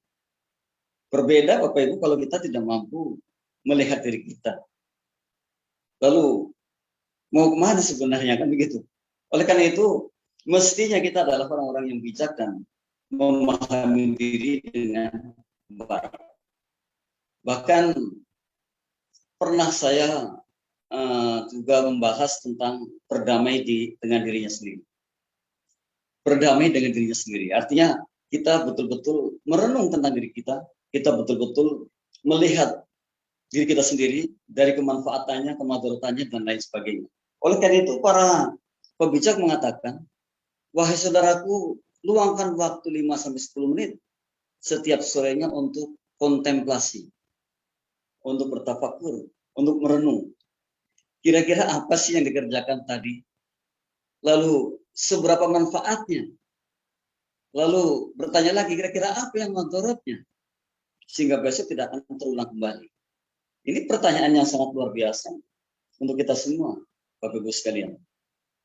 Speaker 1: Berbeda Bapak Ibu kalau kita tidak mampu melihat diri kita. Lalu mau kemana sebenarnya kan begitu. Oleh karena itu mestinya kita adalah orang-orang yang bijak dan memahami diri dengan baik. Bahkan pernah saya juga membahas tentang berdamai dengan dirinya sendiri. Berdamai dengan dirinya sendiri. Artinya kita betul-betul merenung tentang diri kita betul-betul melihat diri kita sendiri dari kemanfaatannya, kemadaratannya, dan lain sebagainya. Oleh karena itu para pembijak mengatakan, wahai saudaraku, luangkan waktu 5-10 menit setiap sorenya untuk kontemplasi, untuk bertafakur, untuk merenung. Kira-kira apa sih yang dikerjakan tadi? Lalu seberapa manfaatnya? Lalu bertanya lagi, kira-kira apa yang mudaratnya? Sehingga besok tidak akan terulang kembali. Ini pertanyaan yang sangat luar biasa untuk kita semua, Bapak Ibu sekalian,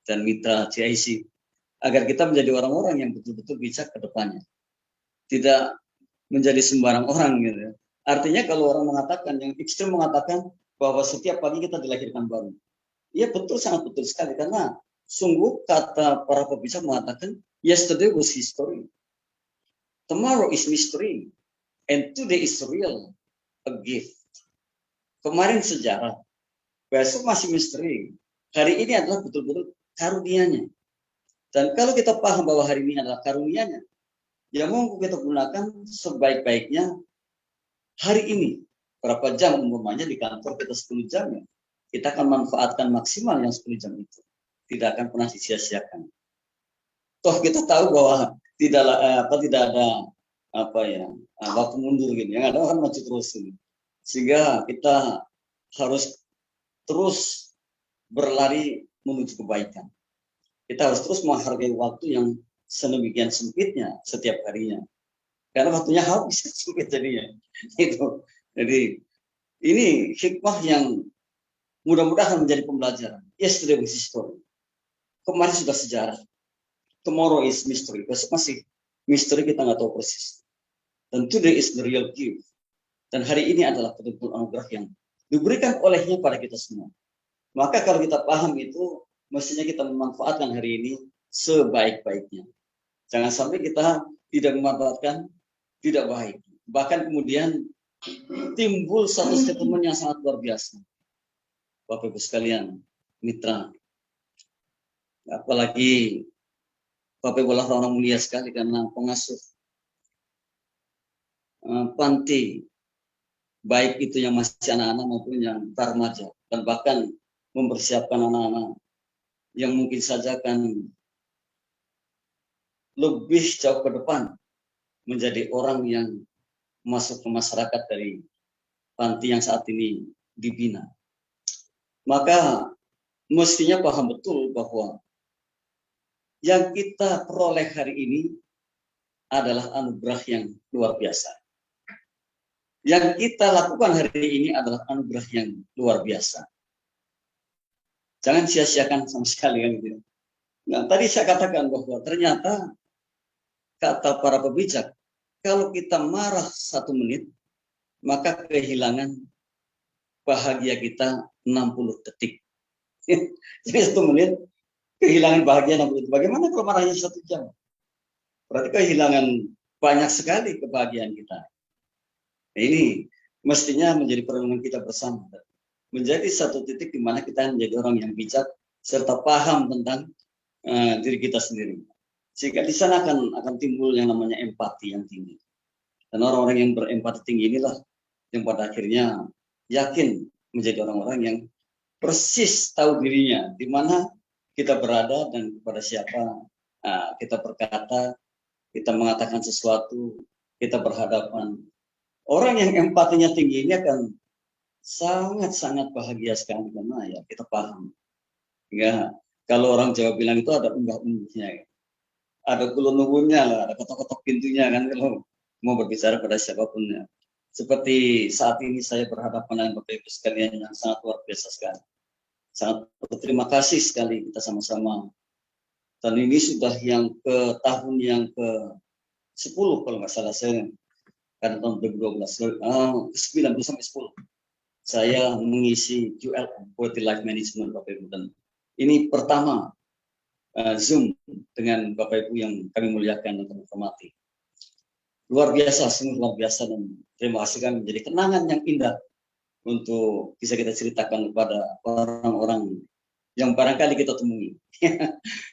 Speaker 1: dan mitra CIC, agar kita menjadi orang-orang yang betul-betul bijak ke depannya. Tidak menjadi sembarang orang gitu. Artinya kalau orang mengatakan, yang ekstrem mengatakan bahwa setiap pagi kita dilahirkan baru. Iya betul, sangat betul sekali, karena sungguh kata para pembijak mengatakan, yesterday was history, tomorrow is mystery, and today is real, a gift. Kemarin sejarah, besok masih misteri. Hari ini adalah betul-betul karunia-Nya. Dan kalau kita paham bahwa hari ini adalah karunia-Nya, ya mau kita gunakan sebaik-baiknya hari ini. Berapa jam umpamanya di kantor kita 10 jam ya. Kita akan manfaatkan maksimal yang 10 jam itu. Tidak akan pernah disia-siakan. Toh kita tahu bahwa tidak ada waktu mundur gitu. Yang ada kan maju terus ini. Sehingga kita harus terus berlari menuju kebaikan. Kita harus terus menghargai waktu yang sedemikian sempitnya setiap harinya. Karena waktunya habis sempit jadinya. Itu. Jadi ini hikmah yang mudah-mudahan menjadi pembelajaran. Yesterday was history. Kemarin sudah sejarah. Tomorrow is mystery. Besok masih misteri, kita nggak tahu persis. Dan today is the real gift. Dan hari ini adalah betul-betul anugerah yang diberikan olehnya pada kita semua. Maka kalau kita paham itu, mestinya kita memanfaatkan hari ini sebaik-baiknya. Jangan sampai kita tidak memanfaatkan tidak baik. Bahkan kemudian timbul satu statement yang sangat luar biasa. Bapak Ibu sekalian, mitra. Apalagi Bapak Ibu orang mulia sekali karena pengasuh panti baik itu yang masih anak-anak maupun yang remaja, dan bahkan mempersiapkan anak-anak yang mungkin saja akan lebih jauh ke depan menjadi orang yang masuk ke masyarakat dari panti yang saat ini dibina. Maka mestinya paham betul bahwa yang kita peroleh hari ini adalah anugerah yang luar biasa. Yang kita lakukan hari ini adalah anugerah yang luar biasa. Jangan sia-siakan sama sekali kan gitu. Nah, tadi saya katakan bahwa ternyata kata para pebijak, kalau kita marah 1 menit, maka kehilangan bahagia kita 60 detik. Jadi 1 menit kehilangan bahagia 60 detik. Bagaimana kalau marahnya 1 jam? Berarti kehilangan banyak sekali kebahagiaan kita. Nah, ini mestinya menjadi perenungan kita bersama. Menjadi satu titik di mana kita menjadi orang yang bijak serta paham tentang diri kita sendiri. Sehingga di sana akan timbul yang namanya empati yang tinggi. Dan orang-orang yang berempati tinggi inilah yang pada akhirnya yakin menjadi orang-orang yang persis tahu dirinya, di mana kita berada dan kepada siapa kita berkata, kita mengatakan sesuatu, kita berhadapan. Orang yang empatinya tinggi ini akan sangat-sangat bahagia sekali karena ya kita paham. Ya, kalau orang Jawa bilang itu ada unggah-ungguhnya, ya. Ada kulon-kulonnya lah, ada ketok-ketok pintunya kan kalau mau berbicara pada siapapun ya. Seperti saat ini saya berhadapan dengan Bapak Ibu sekalian yang sangat luar biasa sekali. Sangat berterima kasih sekali kita sama-sama. Dan ini sudah yang ke tahun yang ke-10 kalau nggak salah saya. Karena tahun 2012, ke-9 sampai 10. Saya mengisi QLM, Quality Life Management Bapak Ibu. Dan ini pertama Zoom dengan Bapak Ibu yang kami muliakan dan kami hormati. Luar biasa, sungguh luar biasa, dan terima kasih kami menjadi kenangan yang indah untuk bisa kita ceritakan kepada orang-orang yang barangkali kita temui.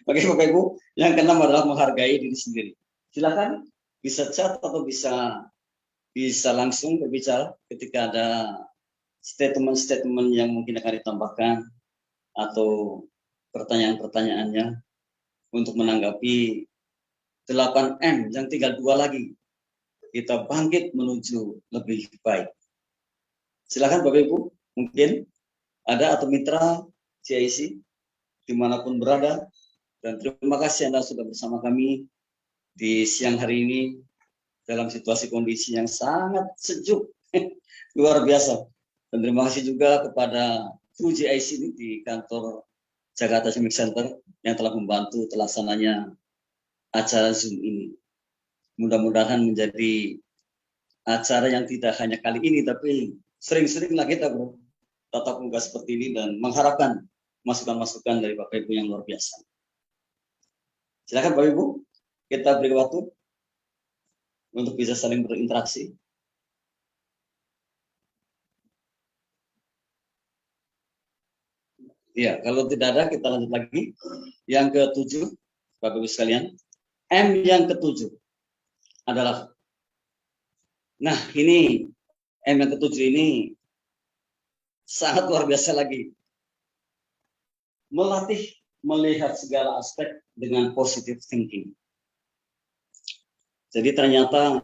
Speaker 1: Bagi Bapak Ibu, yang keenam adalah menghargai diri sendiri. Silakan bisa chat atau bisa langsung berbicara ketika ada statement-statement yang mungkin akan ditambahkan atau pertanyaan-pertanyaannya untuk menanggapi 8M yang tinggal 2 lagi. Kita bangkit menuju lebih baik. Silakan Bapak Ibu, mungkin ada atau mitra CIC dimanapun berada, dan terima kasih Anda sudah bersama kami di siang hari ini dalam situasi kondisi yang sangat sejuk, luar biasa. Dan terima kasih juga kepada kru GIC di kantor Jakarta Civic Center yang telah membantu terlaksananya acara Zoom ini. Mudah-mudahan menjadi acara yang tidak hanya kali ini, tapi sering-seringlah kita tatap muka seperti ini dan mengharapkan masukan-masukan dari Bapak Ibu yang luar biasa. Silakan Bapak Ibu, kita beri waktu untuk bisa saling berinteraksi. Ya, kalau tidak ada kita lanjut lagi. Yang ke-7, Bapak Ibu sekalian, M yang ke-7 adalah, nah ini M yang ke-7 ini sangat luar biasa lagi. Melatih melihat segala aspek dengan positive thinking. Jadi ternyata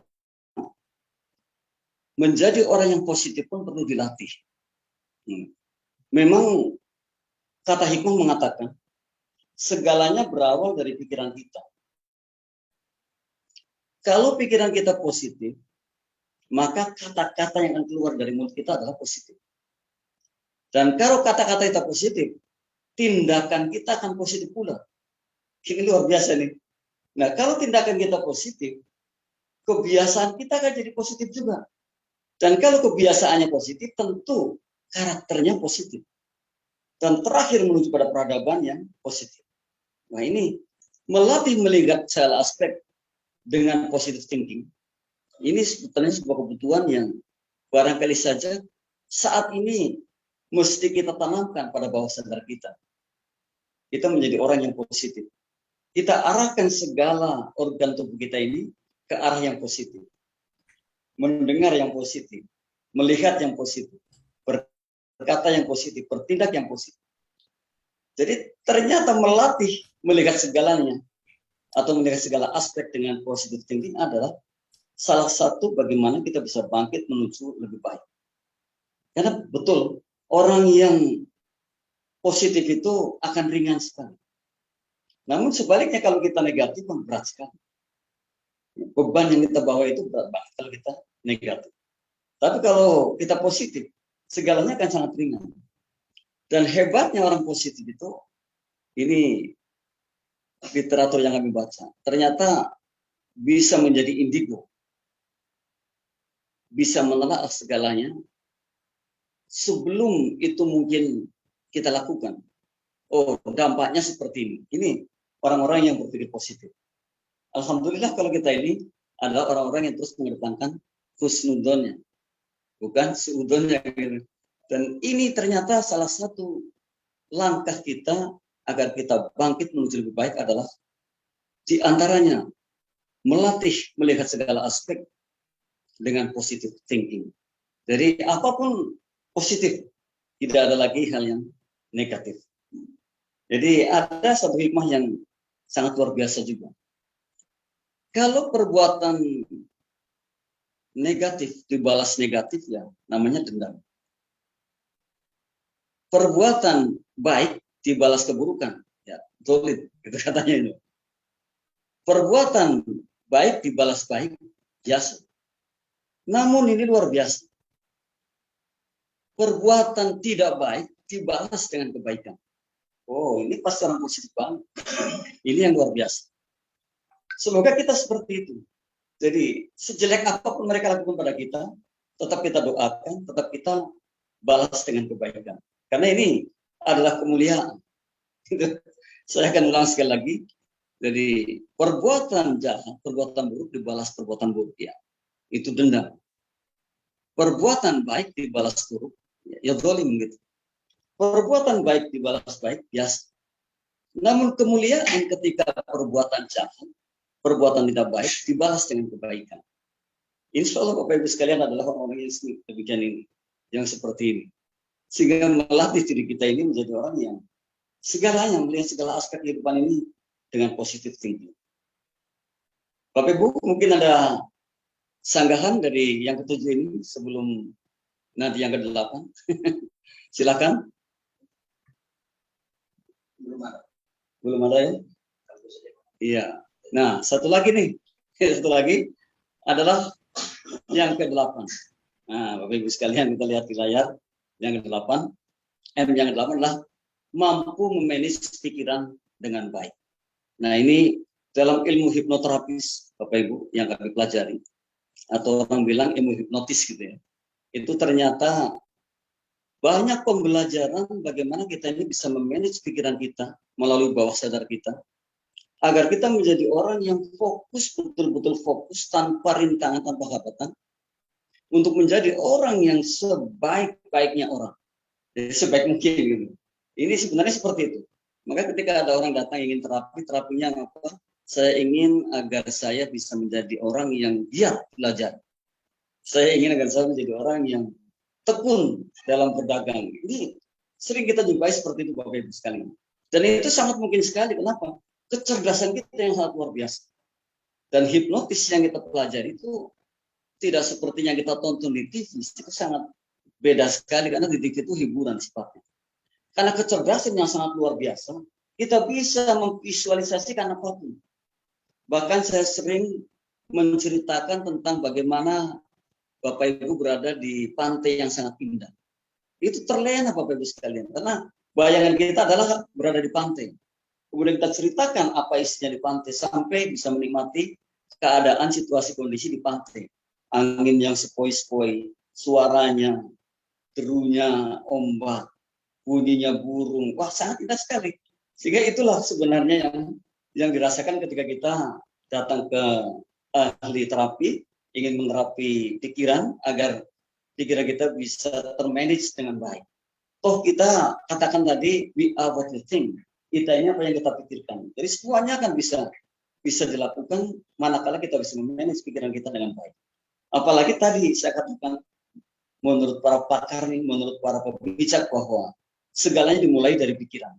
Speaker 1: menjadi orang yang positif pun perlu dilatih. Memang kata hikmah mengatakan segalanya berawal dari pikiran kita. Kalau pikiran kita positif, maka kata-kata yang akan keluar dari mulut kita adalah positif. Dan kalau kata-kata kita positif, tindakan kita akan positif pula. Ini luar biasa nih. Nah, kalau tindakan kita positif, kebiasaan kita akan jadi positif juga. Dan kalau kebiasaannya positif, tentu karakternya positif. Dan terakhir menuju pada peradaban yang positif. Nah, ini melatih melihat segala aspek dengan positive thinking. Ini sebetulnya sebuah kebutuhan yang barangkali saja saat ini mesti kita tanamkan pada bawah sadar kita. Kita menjadi orang yang positif. Kita arahkan segala organ tubuh kita ini ke arah yang positif. Mendengar yang positif. melihat yang positif, berkata yang positif, bertindak yang positif. Jadi ternyata melatih melihat segalanya atau melihat segala aspek dengan positive thinking adalah salah satu bagaimana kita bisa bangkit menuju lebih baik. Karena betul, orang yang positif itu akan ringan sekali. Namun sebaliknya kalau kita negatif, berat sekali. Beban yang kita bawa itu berat banget kalau kita negatif. Tapi kalau kita positif, segalanya akan sangat ringan. Dan hebatnya orang positif itu, ini literatur yang kami baca, ternyata bisa menjadi indigo, bisa menelaah segalanya sebelum itu mungkin kita lakukan. Oh, dampaknya seperti ini. Ini orang-orang yang berpikir positif. Alhamdulillah kalau kita ini adalah orang-orang yang terus mengedepankan husnudonnya, bukan suudonnya. Dan ini ternyata salah satu langkah kita agar kita bangkit menuju lebih baik adalah diantaranya melatih melihat segala aspek dengan positive thinking. Jadi apapun positif, tidak ada lagi hal yang negatif. Jadi ada satu hikmah yang sangat luar biasa juga. Kalau perbuatan negatif dibalas negatif, ya namanya dendam. Perbuatan baik dibalas keburukan, ya zolim, itu katanya itu. Perbuatan baik dibalas baik, biasa. Namun ini luar biasa. Perbuatan tidak baik dibalas dengan kebaikan. Oh, ini pasti orang positif banget. Ini yang luar biasa. Semoga kita seperti itu. Jadi sejelek apapun mereka lakukan pada kita, tetap kita doakan, tetap kita balas dengan kebaikan. Karena ini adalah kemuliaan. Saya akan ulang sekali lagi. Jadi perbuatan jahat, perbuatan buruk dibalas perbuatan buruk, ya itu dendam. Perbuatan baik dibalas buruk, ya zalim gitu. Perbuatan baik dibalas baik, biasa. Namun kemuliaan ketika perbuatan jahat, perbuatan tidak baik dibalas dengan kebaikan. Insya Allah Bapak Ibu sekalian adalah orang-orang yang demikian ini, yang seperti ini. Sehingga melatih diri kita ini menjadi orang yang segalanya, melihat segala aspek kehidupan ini dengan positive thinking. Bapak Ibu mungkin ada sanggahan dari yang ketujuh ini sebelum nanti yang ke-8. Silakan. Belum ada ya? Iya. Nah, satu lagi nih. Satu lagi adalah yang ke-8. Nah, Bapak Ibu sekalian kita lihat di layar yang ke-8. Yang ke-8 adalah mampu memanage pikiran dengan baik. Nah, ini dalam ilmu hipnoterapis Bapak Ibu yang kami pelajari, atau orang bilang ilmu hipnotis gitu ya. Itu ternyata banyak pembelajaran bagaimana kita ini bisa memanage pikiran kita melalui bawah sadar kita, agar kita menjadi orang yang fokus, betul-betul fokus, tanpa rintangan, tanpa hambatan, untuk menjadi orang yang sebaik-baiknya orang. Jadi sebaik mungkin gitu. Ini sebenarnya seperti itu. Maka ketika ada orang datang ingin terapi, terapinya apa? Saya ingin agar saya bisa menjadi orang yang giat belajar. Saya ingin agar saya menjadi orang yang tekun dalam berdagang. Ini sering kita jumpai seperti itu Bapak Ibu sekalian. Dan itu sangat mungkin sekali. Kenapa? Kecerdasan kita yang sangat luar biasa. Dan hipnotis yang kita pelajari itu tidak seperti yang kita tonton di TV. Itu sangat beda sekali karena di TV itu hiburan sifatnya. Karena kecerdasan yang sangat luar biasa, kita bisa memvisualisasikan apapun. Bahkan saya sering menceritakan tentang bagaimana Bapak Ibu berada di pantai yang sangat indah. Itu terlena Bapak Ibu sekalian. Karena bayangan kita adalah berada di pantai. Kemudian kita ceritakan apa isinya di pantai sampai bisa menikmati keadaan situasi kondisi di pantai. Angin yang sepoi-sepoi, suaranya, derunya ombak, bunyinya burung. Wah, sangat indah sekali. Sehingga itulah sebenarnya yang dirasakan ketika kita datang ke ahli terapi, ingin menerapi pikiran agar pikiran kita bisa termanage dengan baik. Toh kita katakan tadi, we are what we think. Kita ini apa yang kita pikirkan. Jadi semuanya akan bisa dilakukan manakala kita bisa memanage pikiran kita dengan baik. Apalagi tadi saya katakan menurut para pakar nih, menurut para pembicak bahwa segalanya dimulai dari pikiran.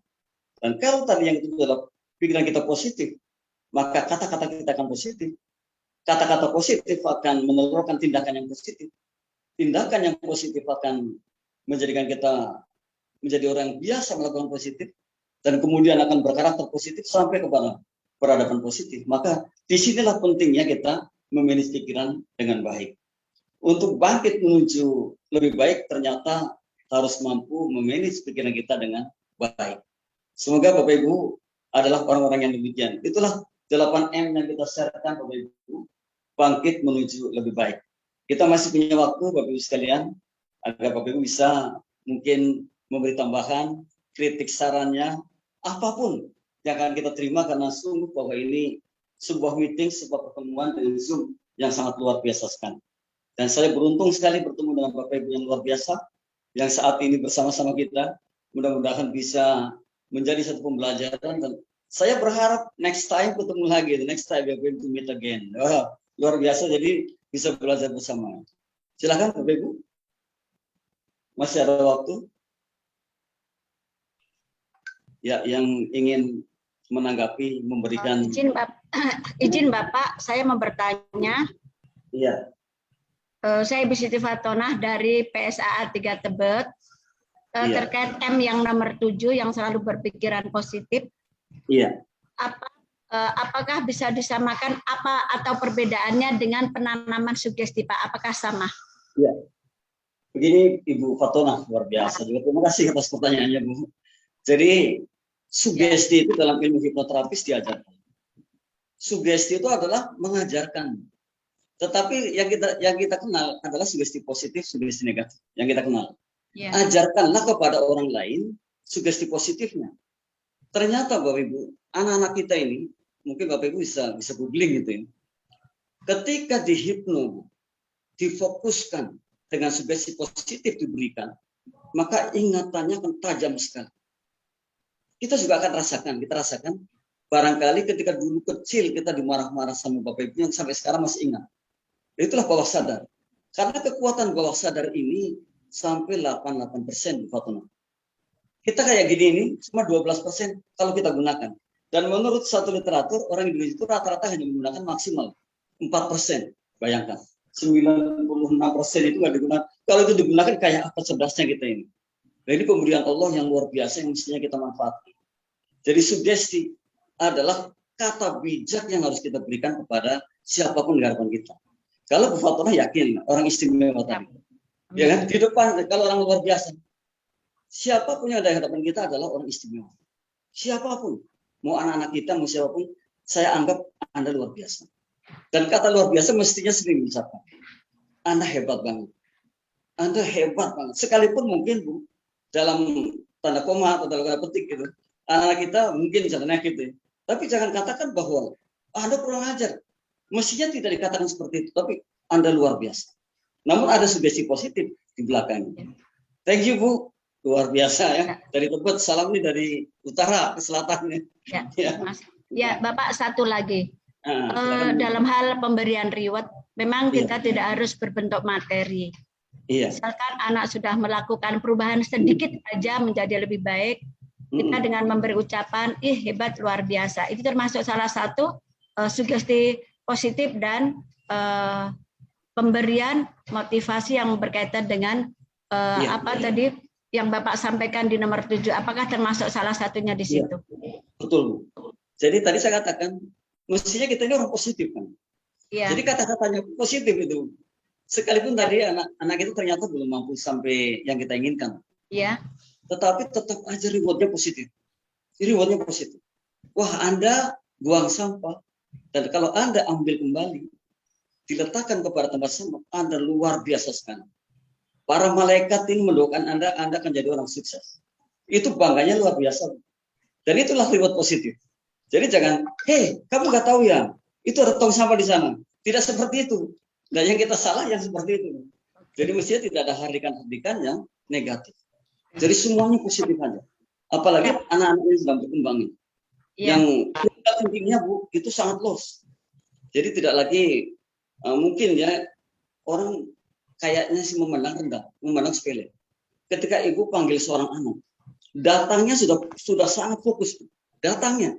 Speaker 1: Dan kalau tadi yang itu adalah pikiran kita positif, maka kata-kata kita akan positif. Kata-kata positif akan menelurkan tindakan yang positif. Tindakan yang positif akan menjadikan kita menjadi orang yang biasa melakukan positif dan kemudian akan berkarakter positif sampai kepada peradaban positif. Maka disinilah pentingnya kita memanage pikiran dengan baik. Untuk bangkit menuju lebih baik ternyata harus mampu memanage pikiran kita dengan baik. Semoga Bapak Ibu adalah orang-orang yang demikian. Itulah 8M yang kita sharekan Bapak Ibu, bangkit menuju lebih baik. Kita masih punya waktu Bapak Ibu sekalian, agar Bapak Ibu bisa mungkin memberi tambahan, kritik sarannya, apapun yang akan kita terima karena sungguh bahwa ini sebuah meeting, sebuah pertemuan dengan Zoom yang sangat luar biasa sekali. Dan saya beruntung sekali bertemu dengan Bapak Ibu yang luar biasa, yang saat ini bersama-sama kita, mudah-mudahan bisa menjadi satu pembelajaran. Dan saya berharap next time ketemu lagi, next time we are going to meet again. Wah, luar biasa, jadi bisa belajar bersama. Silakan Bapak Ibu, masih ada waktu. Ya, yang ingin menanggapi, memberikan.
Speaker 3: Izin Bapak, saya mau bertanya.
Speaker 1: Iya.
Speaker 3: Saya Ibu Siti Fatonah dari PSAA 3 Tebet, terkait M yang nomor 7 yang selalu berpikiran positif.
Speaker 1: Iya.
Speaker 3: Apakah bisa disamakan apa atau perbedaannya dengan penanaman sugesti Pak? Apakah sama?
Speaker 1: Iya. Begini Ibu Fatonah, luar biasa juga. Terima kasih atas pertanyaannya Bu. Jadi sugesti itu dalam ilmu hipnoterapis diajarkan. Sugesti itu adalah mengajarkan. Tetapi yang kita kenal adalah sugesti positif, sugesti negatif. Yang kita kenal. Yeah. Ajarkanlah kepada orang lain sugesti positifnya. Ternyata Bapak Ibu, anak-anak kita ini, mungkin Bapak Ibu bisa googling gitu ya. Ketika dihipno, difokuskan dengan sugesti positif diberikan, maka ingatannya akan tajam sekali. Kita juga akan kita rasakan barangkali ketika dulu kecil kita dimarah-marah sama Bapak Ibu yang sampai sekarang masih ingat. Itulah bawah sadar. Karena kekuatan bawah sadar ini sampai 88% Fatuna. Kita kayak gini ini cuma 12% kalau kita gunakan. Dan menurut satu literatur orang Indonesia itu rata-rata hanya menggunakan maksimal 4%. Bayangkan 96% itu nggak digunakan. Kalau itu digunakan kayak apa cerdasnya kita ini. Nah, ini pemberian Allah yang luar biasa yang mestinya kita manfaatkan. Jadi sugesti adalah kata bijak yang harus kita berikan kepada siapapun di hadapan kita. Kalau Bu Fatonah yakin orang istimewa tadi, ya kan? Di depan kalau orang luar biasa, siapapun yang ada di hadapan kita adalah orang istimewa. Siapapun, mau anak-anak kita, mau siapapun, saya anggap Anda luar biasa. Dan kata luar biasa mestinya sering diucapkan. Anda hebat banget. Anda hebat banget. Sekalipun mungkin Bu, dalam tanda koma atau dalam tanda petik gitu, anak-anak kita mungkin misalnya gitu. Tapi jangan katakan bahwa Anda kurang ajar. Mestinya tidak dikatakan seperti itu, tapi Anda luar biasa. Namun ada sugesti positif di belakangnya. Thank you Bu, luar biasa ya. Dari Tebet, salam nih dari utara ke selatan.
Speaker 3: Ya, Bapak satu lagi. Dalam hal pemberian reward, memang kita tidak harus berbentuk materi. Misalkan anak sudah melakukan perubahan sedikit aja menjadi lebih baik, kita dengan memberi ucapan, ih hebat luar biasa. Itu termasuk salah satu sugesti positif dan pemberian motivasi yang berkaitan dengan apa tadi yang Bapak sampaikan di nomor 7, apakah termasuk salah satunya di situ?
Speaker 1: Betul. Jadi tadi saya katakan mestinya kita ini orang positif kan. Jadi kata-katanya positif itu. Sekalipun tadi anak itu ternyata belum mampu sampai yang kita inginkan. Tetapi tetap aja rewardnya positif. Rewardnya positif. Wah, Anda buang sampah. Dan kalau Anda ambil kembali, diletakkan kepada tempat sampah, Anda luar biasa sekali. Para malaikat ini mendoakan Anda akan jadi orang sukses. Itu bangganya luar biasa. Dan itulah reward positif. Jadi jangan, hei, kamu nggak tahu ya, itu ada tong sampah di sana. Tidak seperti itu. Dan yang kita salah yang seperti itu. Jadi mestinya tidak ada hardikan-hardikan yang negatif. Jadi semuanya positif aja. Apalagi anak-anak ini sedang berkembang. Yang tingginya Bu, itu sangat luas. Jadi tidak lagi mungkin ya orang kayaknya sih memandang rendah, memandang sepele. Ketika ibu panggil seorang anak, datangnya sudah sangat fokus, datangnya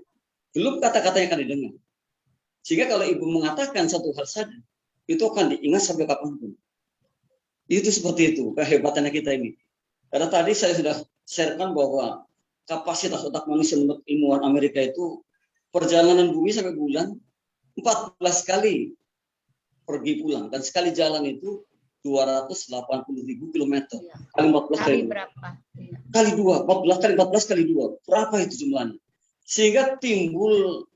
Speaker 1: belum kata-kata yang akan didengar. Sehingga kalau ibu mengatakan satu hal saja, itu akan diingat sampai kapanpun. Itu seperti itu kehebatannya kita ini. Karena tadi saya sudah sharekan bahwa kapasitas otak manusia menurut ilmuwan Amerika itu perjalanan bumi sampai bulan 14 kali pergi pulang, dan sekali jalan itu 280.000 kilometer. Kali 14 kali
Speaker 3: berapa?
Speaker 1: Kali 2, 14 kali 14 kali 2. Berapa itu jumlahnya? Sehingga timbul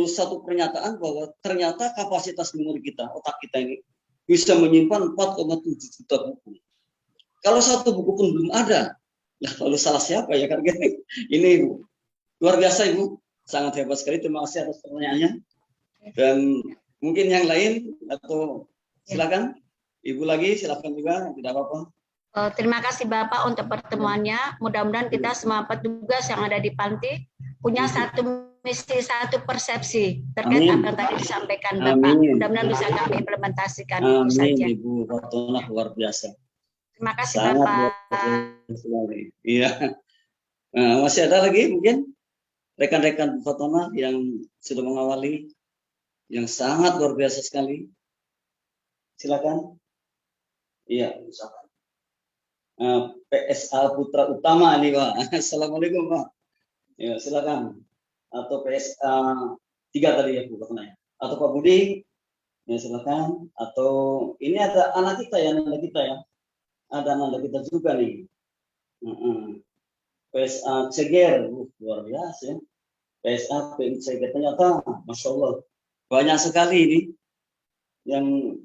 Speaker 1: satu pernyataan bahwa ternyata kapasitas memori kita, otak kita ini bisa menyimpan 4,7 juta buku. Kalau satu buku pun belum ada, nah lalu salah siapa ya kan? Ini Ibu, luar biasa Ibu, sangat hebat sekali. Terima kasih atas pertanyaannya. Dan mungkin yang lain atau silakan Ibu lagi, silakan juga, tidak apa-apa.
Speaker 3: Terima kasih Bapak untuk pertemuannya. Mudah-mudahan kita semua petugas yang ada di panti punya satu misi, satu persepsi terkait apa yang tadi disampaikan Bapak. Mudah-mudahan bisa kami implementasikan.
Speaker 1: Amin, Ibu Fatona, luar biasa.
Speaker 3: Terima kasih
Speaker 1: sangat
Speaker 3: Bapak.
Speaker 1: Iya. Nah, masih ada lagi mungkin rekan-rekan Bu Fatona yang sudah mengawali, yang sangat luar biasa sekali. Silakan. Iya, misalkan. PSA Putra Utama nih Pak. Assalamualaikum Pak. Ya, silakan. Atau PSA 3 tadi ya Bu katanya. Atau Pak Budi. Ya, silakan. Atau ini ada anak kita ya, Ada anak kita juga nih. PSA Ceger, luar biasa. PSA Ceger ternyata, Masya Allah, banyak sekali ini yang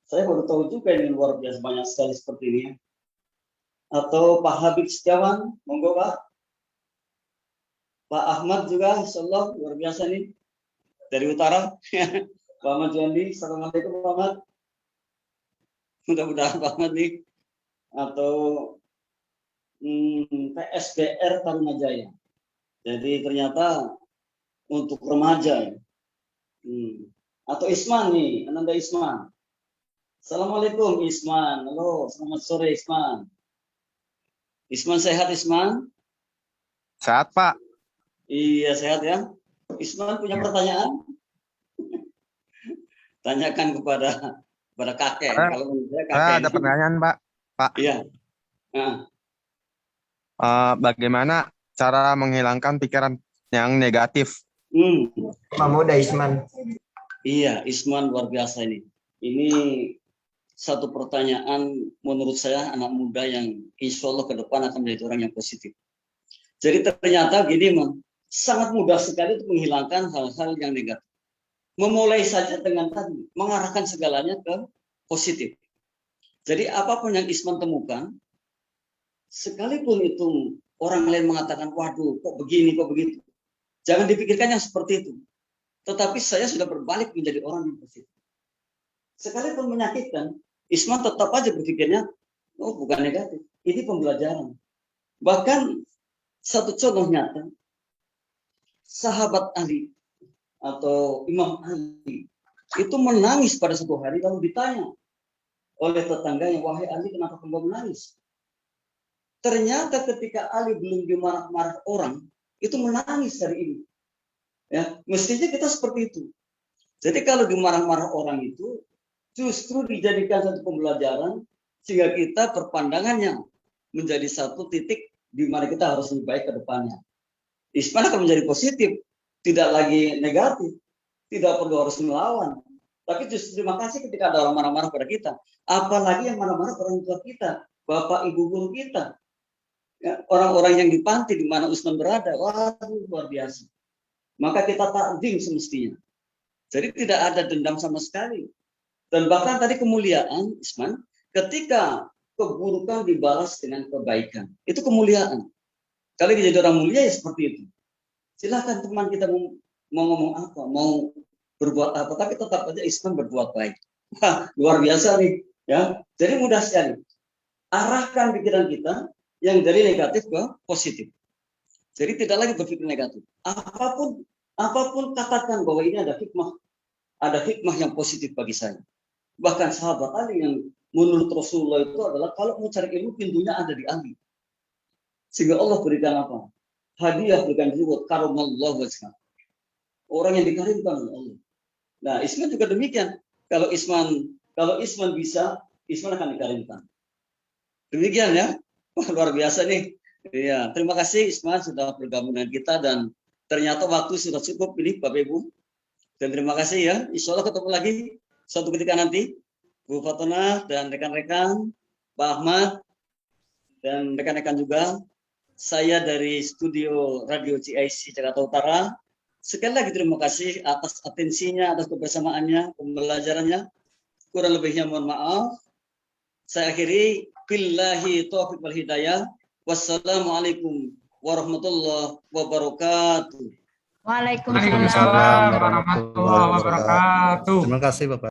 Speaker 1: saya baru tahu juga ini, luar biasa banyak sekali seperti ini. Atau Pak Habib Setiawan, monggo Pak. Pak Ahmad juga, Insya Allah, luar biasa nih. Dari utara. Pak Ahmad Juandi, Assalamualaikum Pak Ahmad. Mudah-mudahan Pak Ahmad nih. Atau PSBR Tarunajaya. Jadi ternyata untuk remaja. Atau Isman nih, Ananda Isman. Assalamualaikum Isman. Halo, selamat sore Isman. Isman sehat Isman?
Speaker 4: Sehat Pak.
Speaker 1: Iya sehat ya. Isman punya pertanyaan? Tanyakan kepada kakek. Kalau
Speaker 4: kakek ada pertanyaan Pak.
Speaker 1: Iya.
Speaker 4: Bagaimana cara menghilangkan pikiran yang negatif?
Speaker 5: Pak Muda Isman.
Speaker 1: Iya, Isman luar biasa ini. Ini satu pertanyaan menurut saya anak muda yang insya Allah ke depan akan menjadi orang yang positif. Jadi ternyata gini, sangat mudah sekali untuk menghilangkan hal-hal yang negatif. Memulai saja dengan tadi, mengarahkan segalanya ke positif. Jadi apapun yang Isman temukan, sekalipun itu orang lain mengatakan, waduh kok begini, kok begitu. Jangan dipikirkan yang seperti itu. Tetapi saya sudah berbalik menjadi orang yang positif. Sekalipun menyakitkan, Isman tetap aja berpikirnya, oh bukan negatif, ini pembelajaran. Bahkan satu contoh nyata, sahabat Ali atau Imam Ali itu menangis pada suatu hari lalu ditanya oleh tetangganya, wahai Ali kenapa kamu menangis? Ternyata ketika Ali belum dimarah-marah orang, itu menangis hari ini. Ya, mestinya kita seperti itu. Jadi kalau dimarah-marah orang itu, justru dijadikan satu pembelajaran sehingga kita perpandangannya menjadi satu titik di mana kita harus lebih baik ke depannya. Isman akan menjadi positif, tidak lagi negatif, tidak perlu harus melawan. Tapi justru terima kasih ketika ada orang marah-marah pada kita. Apalagi yang marah-marah orang tua kita, bapak ibu guru kita, ya, orang-orang yang di panti di mana Usman berada, waduh luar biasa. Maka kita takdim semestinya. Jadi tidak ada dendam sama sekali. Dan bahkan tadi kemuliaan, Isman, ketika keburukan dibalas dengan kebaikan. Itu kemuliaan. Kalau jadi orang mulia ya seperti itu. Silakan teman kita mau ngomong apa, mau berbuat apa, tapi tetap aja Isman berbuat baik. Wah, luar biasa nih. Ya, jadi mudah sekali. Arahkan pikiran kita yang dari negatif ke positif. Jadi tidak lagi berpikir negatif. Apapun katakan bahwa ini ada hikmah yang positif bagi saya. Bahkan sahabat Ali yang menurut Rasulullah itu adalah kalau mau cari ilmu pintunya ada di ahli. Sehingga Allah berikan apa? Hadiah, berikan reward, karamallahu wajhah. Orang yang dikarimkan oleh Allah. Nah, Isman juga demikian. Kalau Isman bisa, Isman akan dikarimkan. Demikian ya. Wah, luar biasa nih. Ya, terima kasih Isman sudah bergabung dengan kita dan ternyata waktu sudah cukup ini Bapak Ibu. Dan terima kasih ya. Insya Allah ketemu lagi suatu ketika nanti. Bu Fatona dan rekan-rekan, Pak Ahmad dan rekan-rekan juga. Saya dari studio Radio CIC Jakarta Utara. Sekali lagi terima kasih atas atensinya, atas kebersamaannya, pembelajarannya. Kurang lebihnya mohon maaf. Saya akhiri. Billahi taufiq wal hidayah. Wassalamualaikum warahmatullahi wabarakatuh.
Speaker 3: Waalaikumsalam warahmatullahi wabarakatuh.
Speaker 2: Terima kasih Bapak.